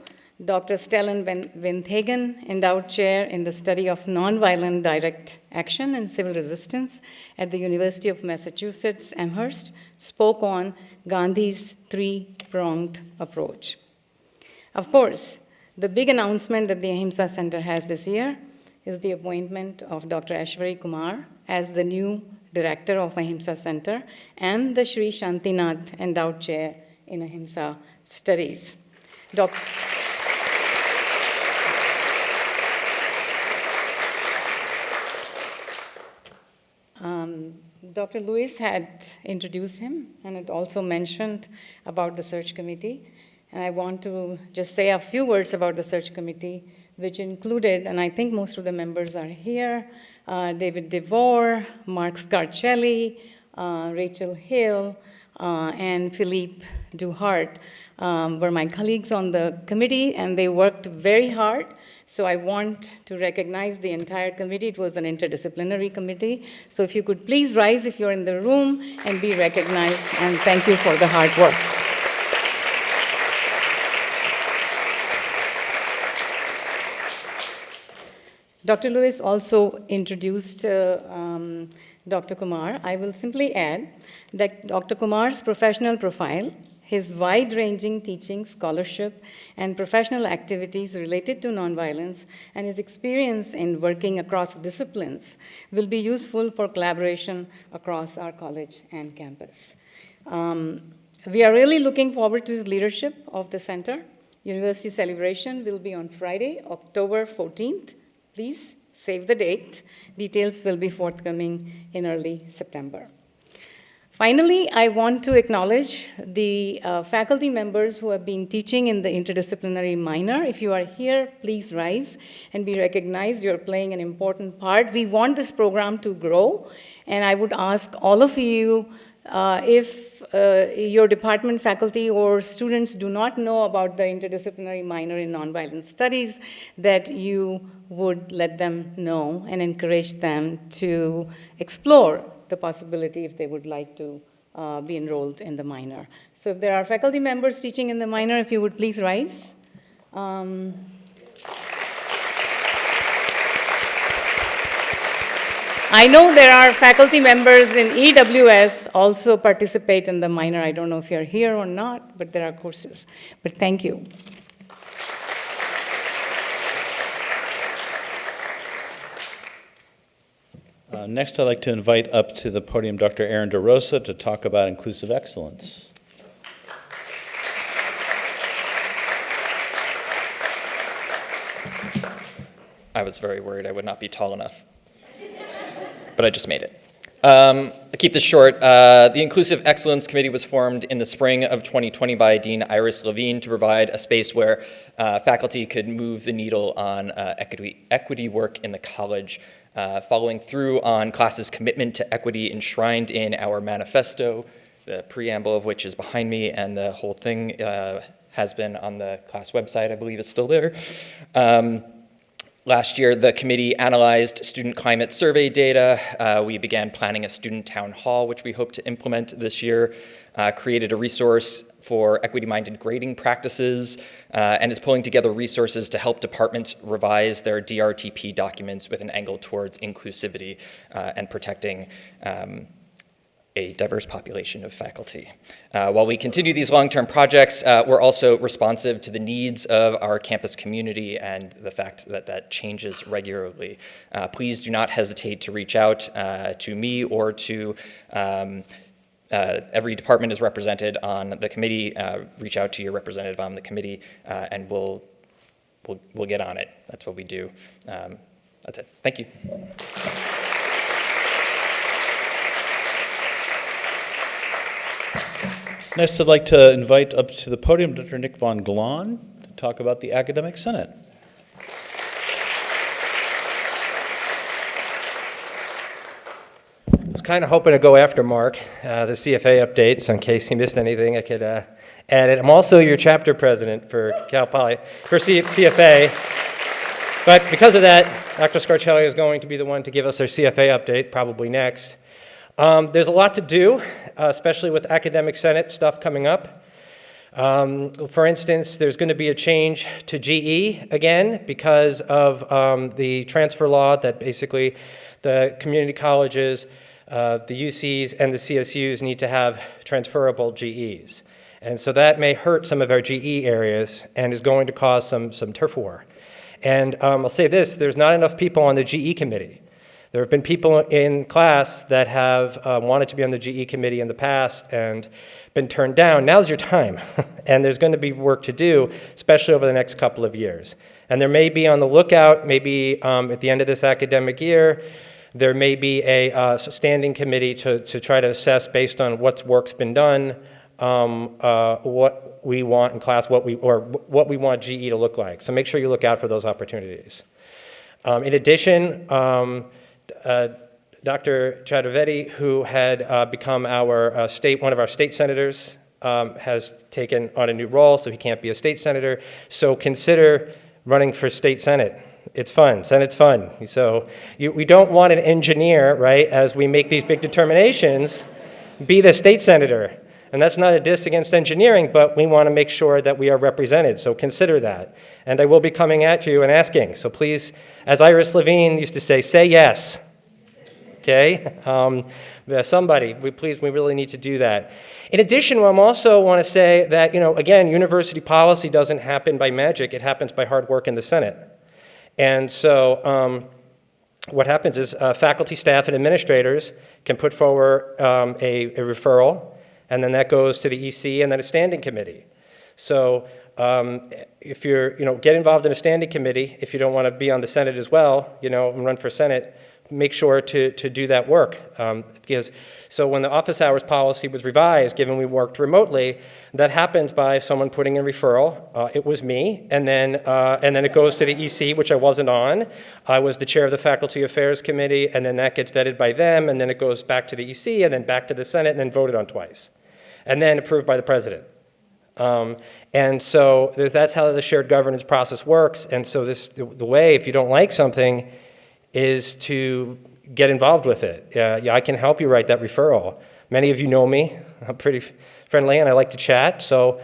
Dr. Stellan Windhagen, endowed chair in the study of nonviolent direct action and civil resistance at the University of Massachusetts Amherst, spoke on Gandhi's 3-pronged approach. Of course, the big announcement that the Ahimsa Center has this year is the appointment of Dr. Aishwari Kumar as the new director of Ahimsa Center and the Sri Shantinath Endowed Chair in Ahimsa Studies. Dr. Lewis had introduced him and had also mentioned about the search committee. And I want to just say a few words about the search committee, which included, and I think most of the members are here, David DeVore, Mark Scarcelli, Rachel Hill, and Philippe Duhart were my colleagues on the committee, and they worked very hard. So I want to recognize the entire committee. It was an interdisciplinary committee. So if you could please rise if you're in the room and be recognized, and thank you for the hard work. Dr. Lewis also introduced Dr. Kumar. I will simply add that Dr. Kumar's professional profile, his wide-ranging teaching, scholarship, and professional activities related to nonviolence, and his experience in working across disciplines will be useful for collaboration across our college and campus. We are really looking forward to his leadership of the center. University celebration will be on Friday, October 14th. Please save the date. Details will be forthcoming in early September. Finally, I want to acknowledge the faculty members who have been teaching in the interdisciplinary minor. If you are here, please rise and be recognized. You're playing an important part. We want this program to grow, and I would ask all of you, if your department faculty or students do not know about the interdisciplinary minor in nonviolent studies, that you would let them know and encourage them to explore the possibility if they would like to be enrolled in the minor. So if there are faculty members teaching in the minor, if you would please rise. I know there are faculty members in EWS also participate in the minor. I don't know if you're here or not, but there are courses. But thank you. Next, I'd like to invite up to the podium Dr. Aaron DeRosa to talk about inclusive excellence. I was very worried I would not be tall enough, but I just made it. I'll keep this short. The Inclusive Excellence Committee was formed in the spring of 2020 by Dean Iris Levine to provide a space where faculty could move the needle on equity work in the college, following through on class's commitment to equity enshrined in our manifesto, the preamble of which is behind me, and the whole thing has been on the class website. I believe it's still there. Last year, the committee analyzed student climate survey data. We began planning a student town hall, which we hope to implement this year, created a resource for equity-minded grading practices, and is pulling together resources to help departments revise their DRTP documents with an angle towards inclusivity and protecting a diverse population of faculty. While we continue these long-term projects, we're also responsive to the needs of our campus community and the fact that that changes regularly. Please do not hesitate to reach out to me or to every department is represented on the committee. Reach out to your representative on the committee, and we'll get on it. That's what we do. That's it. Thank you. Next, I'd like to invite up to the podium Dr. Nick Von Glahn to talk about the Academic Senate. I was kind of hoping to go after Mark, the CFA updates, in case he missed anything. I could add it. I'm also your chapter president for Cal Poly, for CFA. But because of that, Dr. Scarcelli is going to be the one to give us our CFA update, probably next. There's a lot to do, especially with Academic Senate stuff coming up. For instance, there's going to be a change to GE again because of the transfer law that basically the community colleges, the UCs, and the CSUs need to have transferable GEs. And so that may hurt some of our GE areas and is going to cause some turf war. And I'll say this, there's not enough people on the GE committee. There have been people in class that have wanted to be on the GE committee in the past and been turned down. Now's your time. And there's going to be work to do, especially over the next couple of years. And there may be on the lookout, maybe at the end of this academic year, there may be a standing committee to try to assess based on what work's been done, what we want in class, what we want GE to look like. So make sure you look out for those opportunities. In addition, Dr. Chaturvedi, who had become one of our state senators, has taken on a new role, so he can't be a state senator. So consider running for state senate. It's fun. Senate's fun. So we don't want an engineer, right, as we make these big determinations, be the state senator. And that's not a diss against engineering, but we want to make sure that we are represented. So consider that. And I will be coming at you and asking. So please, as Iris Levine used to say yes. Okay? Somebody, we really need to do that. In addition, I also want to say that, again, university policy doesn't happen by magic. It happens by hard work in the Senate. And so what happens is faculty, staff, and administrators can put forward a referral, and then that goes to the EC and then a standing committee. So if you're, get involved in a standing committee, if you don't want to be on the Senate as well, and run for Senate, make sure to do that work. So when the office hours policy was revised, given we worked remotely, that happens by someone putting in referral. It was me, and then it goes to the EC, which I wasn't on. I was the chair of the Faculty Affairs Committee, and then that gets vetted by them, and then it goes back to the EC, and then back to the Senate, and then voted on twice, and then approved by the president. And so that's how the shared governance process works. And so the way, if you don't like something, is to get involved with it. I can help you write that referral. Many of you know me. I'm pretty friendly and I like to chat. So,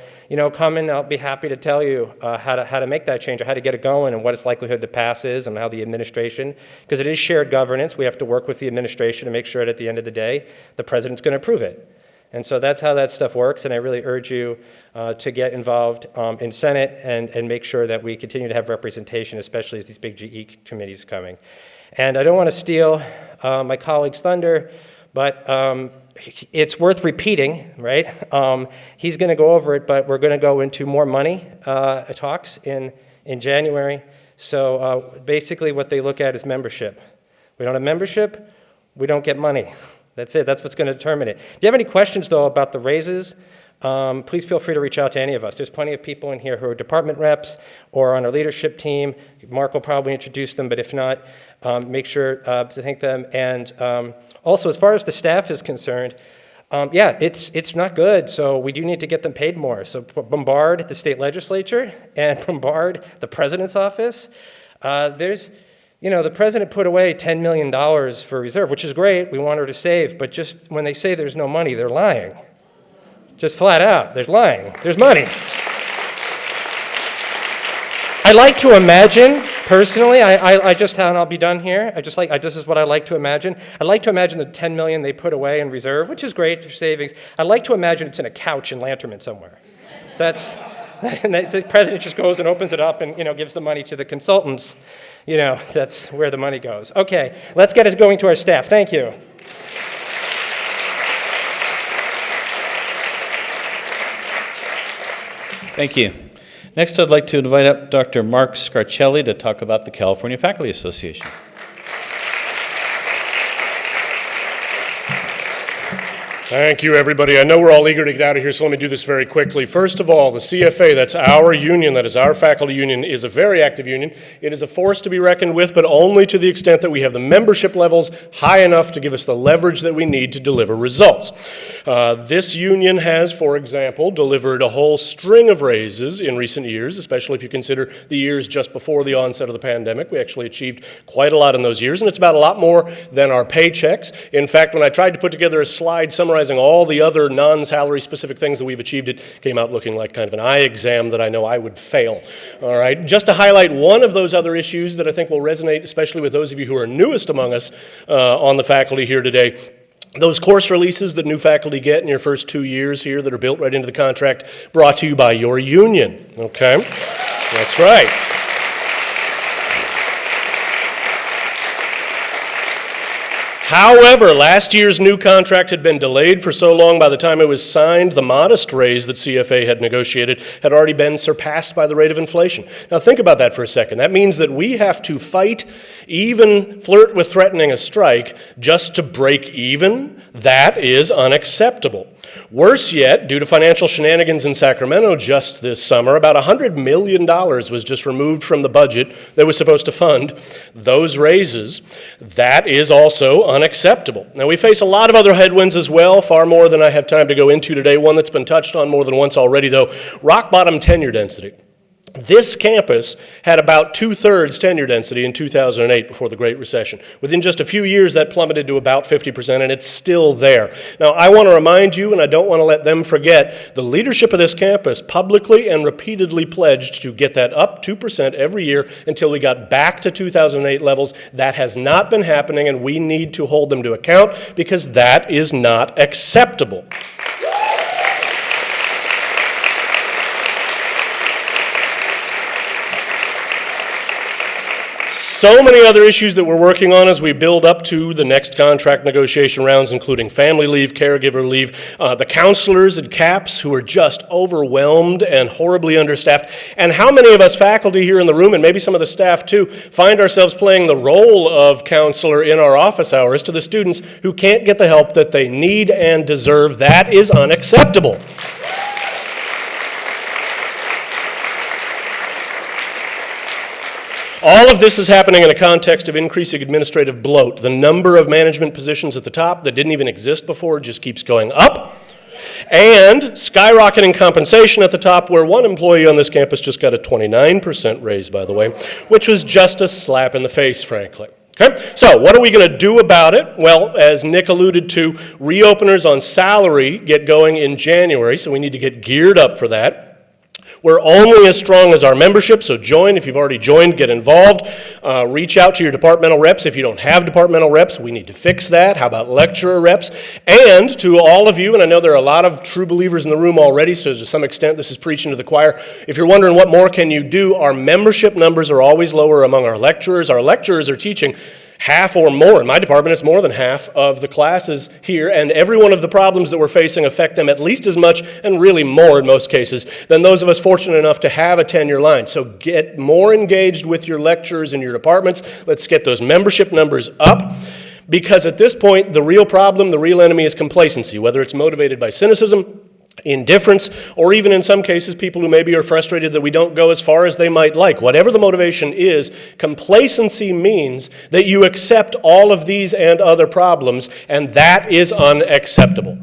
come and I'll be happy to tell you how to make that change or how to get it going and what its likelihood to pass is and how the administration, because it is shared governance, we have to work with the administration to make sure that at the end of the day, the president's going to approve it. And so that's how that stuff works, and I really urge you to get involved in Senate and make sure that we continue to have representation, especially as these big GE committees are coming. And I don't want to steal my colleague's thunder, but it's worth repeating, right? He's going to go over it, but we're going to go into more money talks in January. So basically what they look at is membership. We don't have membership, we don't get money. That's it. That's what's going to determine it. If you have any questions, though, about the raises, please feel free to reach out to any of us. There's plenty of people in here who are department reps or on our leadership team. Mark will probably introduce them, but if not, make sure to thank them. And also, as far as the staff is concerned, it's not good, so we do need to get them paid more. So bombard the state legislature and bombard the president's office. The president put away $10 million for reserve, which is great. We want her to save, but just when they say there's no money, they're lying. Just flat out, they're lying. There's money. I like to imagine, personally, I just, and I'll be done here, this is what I like to imagine. I like to imagine the $10 million they put away in reserve, which is great for savings. I like to imagine it's in a couch in Lanterman somewhere. And the president just goes and opens it up and, gives the money to the consultants. That's where the money goes. Okay, let's get it going to our staff. Thank you. Thank you. Next, I'd like to invite up Dr. Mark Scarcelli to talk about the California Faculty Association. Thank you, everybody. I know we're all eager to get out of here, so let me do this very quickly. First of all, the CFA, that's our union, that is our faculty union, is a very active union. It is a force to be reckoned with, but only to the extent that we have the membership levels high enough to give us the leverage that we need to deliver results. This union has, for example, delivered a whole string of raises in recent years, especially if you consider the years just before the onset of the pandemic. We actually achieved quite a lot in those years, and it's about a lot more than our paychecks. In fact, when I tried to put together a slide summarizing all the other non-salary specific things that we've achieved, it came out looking like kind of an eye exam that I know I would fail. All right, just to highlight one of those other issues that I think will resonate, especially with those of you who are newest among us on the faculty here today. Those course releases that new faculty get in your first 2 years here that are built right into the contract, brought to you by your union, okay? That's right. However, last year's new contract had been delayed for so long by the time it was signed, the modest raise that CFA had negotiated had already been surpassed by the rate of inflation. Now think about that for a second. That means that we have to fight, even flirt with threatening a strike, just to break even. That is unacceptable. Worse yet, due to financial shenanigans in Sacramento just this summer, about $100 million was just removed from the budget that was supposed to fund those raises. That is also unacceptable. Now, we face a lot of other headwinds as well, far more than I have time to go into today. One that's been touched on more than once already, though, rock bottom tenure density. This campus had about 2/3 tenure density in 2008 before the Great Recession. Within just a few years, that plummeted to about 50%, and it's still there. Now, I want to remind you, and I don't want to let them forget, the leadership of this campus publicly and repeatedly pledged to get that up 2% every year until we got back to 2008 levels. That has not been happening, and we need to hold them to account because that is not acceptable. So many other issues that we're working on as we build up to the next contract negotiation rounds, including family leave, caregiver leave, the counselors and CAPS who are just overwhelmed and horribly understaffed. And how many of us faculty here in the room, and maybe some of the staff too, find ourselves playing the role of counselor in our office hours to the students who can't get the help that they need and deserve? That is unacceptable. All of this is happening in a context of increasing administrative bloat. The number of management positions at the top that didn't even exist before just keeps going up. And skyrocketing compensation at the top, where one employee on this campus just got a 29% raise, by the way, which was just a slap in the face, frankly. Okay, so what are we going to do about it? Well, as Nick alluded to, reopeners on salary get going in January, so we need to get geared up for that. We're only as strong as our membership, so join. If you've already joined, get involved. Reach out to your departmental reps. If you don't have departmental reps, we need to fix that. How about lecturer reps? And to all of you, and I know there are a lot of true believers in the room already, so to some extent this is preaching to the choir. If you're wondering what more can you do, our membership numbers are always lower among our lecturers. Our lecturers are teaching half or more. In my department, it's more than half of the classes here, and every one of the problems that we're facing affect them at least as much, and really more in most cases, than those of us fortunate enough to have a tenure line. So get more engaged with your lecturers in your departments. Let's get those membership numbers up, because at this point, the real problem, the real enemy is complacency, whether it's motivated by cynicism, indifference, or even in some cases people who maybe are frustrated that we don't go as far as they might like. Whatever the motivation is, complacency means that you accept all of these and other problems, and that is unacceptable.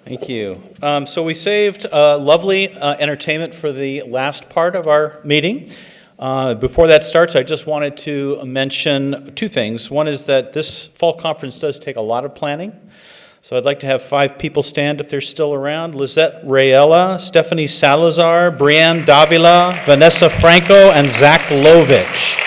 Thank you. So we saved lovely entertainment for the last part of our meeting. Before that starts, I just wanted to mention two things. One is that this fall conference does take a lot of planning. So I'd like to have 5 people stand if they're still around. Lizette Rayella, Stephanie Salazar, Brianne Davila, Vanessa Franco, and Zach Lovich.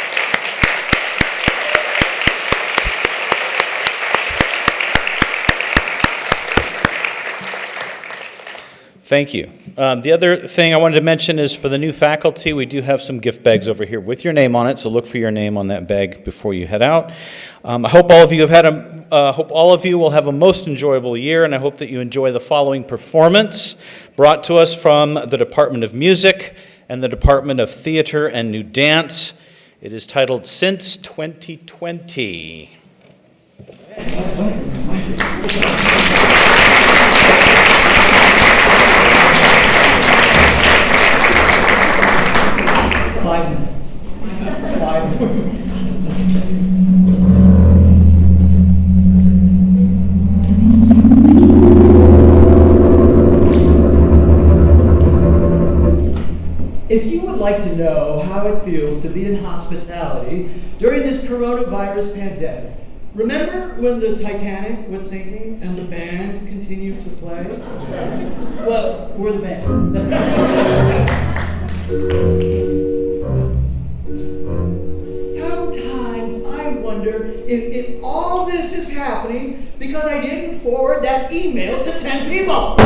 Thank you. The other thing I wanted to mention is for the new faculty, we do have some gift bags over here with your name on it, so look for your name on that bag before you head out. I hope all of you hope all of you will have a most enjoyable year, and I hope that you enjoy the following performance brought to us from the Department of Music and the Department of Theater and New Dance. It is titled Since 2020. If you would like to know how it feels to be in hospitality during this coronavirus pandemic, remember when the Titanic was sinking and the band continued to play? Well, we're the band. Sometimes I wonder if all this is happening because I didn't forward that email to 10 people.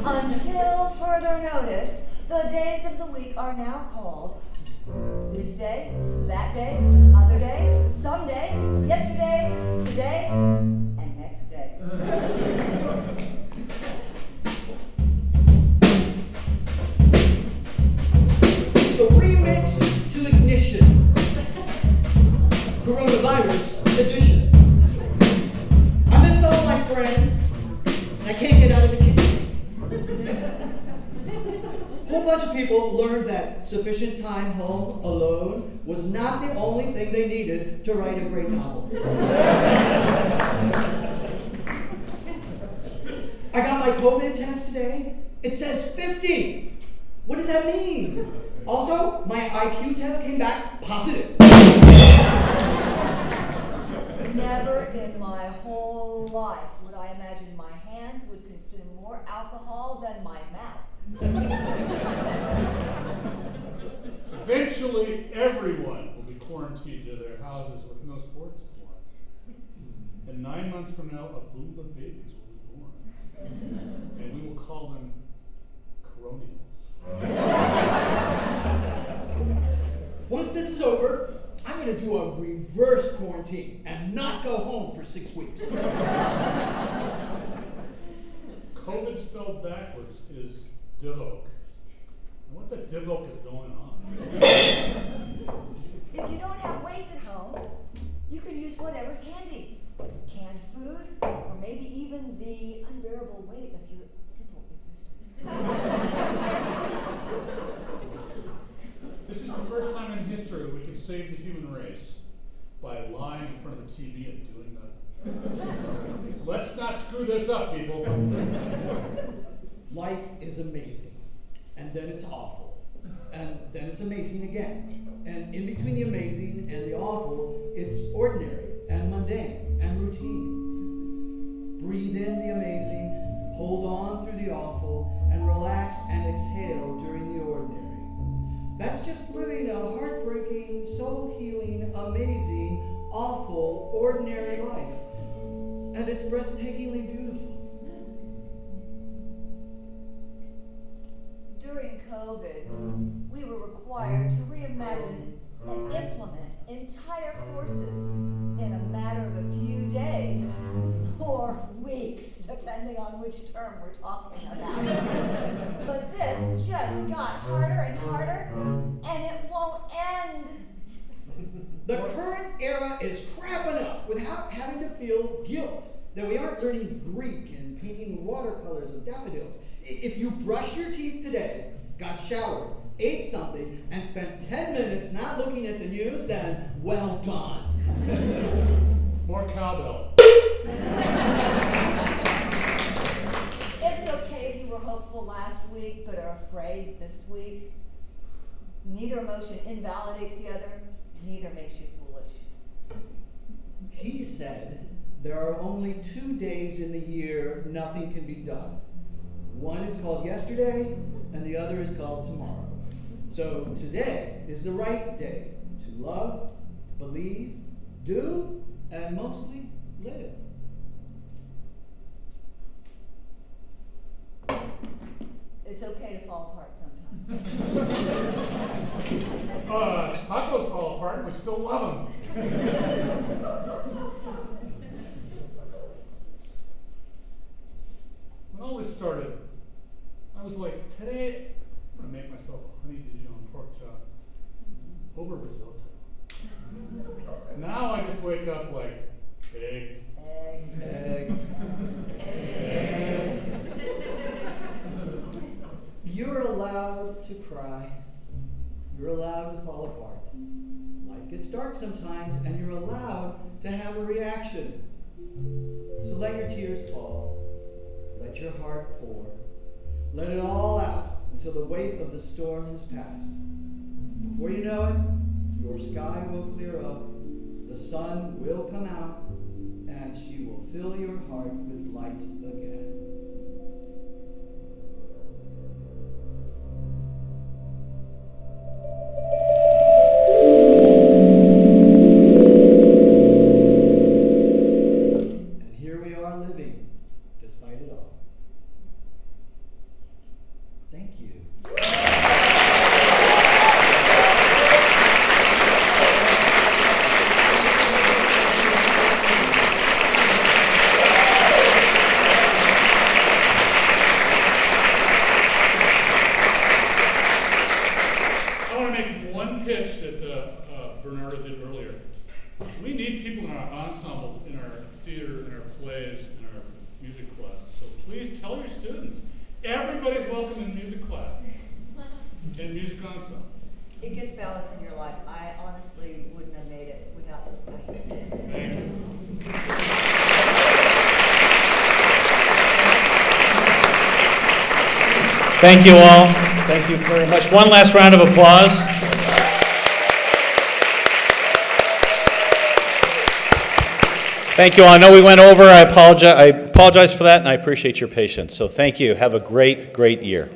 Until further notice, the days of the week are now called this day, that day, other day, someday, yesterday, today, and next day. It's the remix to Ignition, Coronavirus Edition. I miss all my friends, and I can't get out of the kitchen. A whole bunch of people learned that sufficient time home alone was not the only thing they needed to write a great novel. I got my COVID test today. It says 50. What does that mean? Also, my IQ test came back positive. Never in my whole life would I imagine my hands would consume more alcohol than my mouth. Eventually, everyone will be quarantined to their houses with no sports to watch. And 9 months from now, a boom of babies will be born. And we will call them coronials. Once this is over, I'm going to do a reverse quarantine and not go home for 6 weeks. COVID spelled backwards is Divoke. And what the Divoke is going on? If you don't have weights at home, you can use whatever's handy. Canned food, or maybe even the unbearable weight of your simple existence. This is the first time in history we can save the human race by lying in front of the TV and doing nothing. Let's not screw this up, people. Life is amazing, and then it's awful, and then it's amazing again. And in between the amazing and the awful, it's ordinary and mundane and routine. Breathe in the amazing, hold on through the awful, and relax and exhale during the ordinary. That's just living a heartbreaking, soul-healing, amazing, awful, ordinary life. And it's breathtakingly beautiful. During COVID, we were required to reimagine and implement entire courses in a matter of a few days or weeks, depending on which term we're talking about. But this just got harder and harder, and it won't end. The current era is crap enough without having to feel guilt that we aren't learning Greek and painting watercolors of daffodils. If you brushed your teeth today, got showered, ate something, and spent 10 minutes not looking at the news, then well done. More cowbell. It's okay if you were hopeful last week but are afraid this week. Neither emotion invalidates the other, neither makes you foolish. He said there are only 2 days in the year nothing can be done. One is called yesterday, and the other is called tomorrow. So today is the right day to love, believe, do, and mostly live. it's okay to fall apart sometimes. Tacos fall apart, and we still love them. When all this started, I was like, today I'm gonna make myself a honey Dijon pork chop over risotto. Now I just wake up like, eggs. Eggs. You're allowed to cry. You're allowed to fall apart. Life gets dark sometimes, and you're allowed to have a reaction. So let your tears fall. Let your heart pour. Let it all out until the weight of the storm has passed. Before you know it, your sky will clear up, the sun will come out, and she will fill your heart with light again. And here we are living, despite it all. Thank you. I want to make one pitch that Bernardo did earlier. We need people in our ensembles, in our theater, in our plays, in our music classes. So please tell your students, everybody's welcome in music class and music ensemble. It gets balance in your life. I honestly wouldn't have made it without this guy. Thank you. Thank you all. Thank you very much. One last round of applause. Thank you all. I know we went over. I apologize for that, and I appreciate your patience. So thank you. Have a great, great year.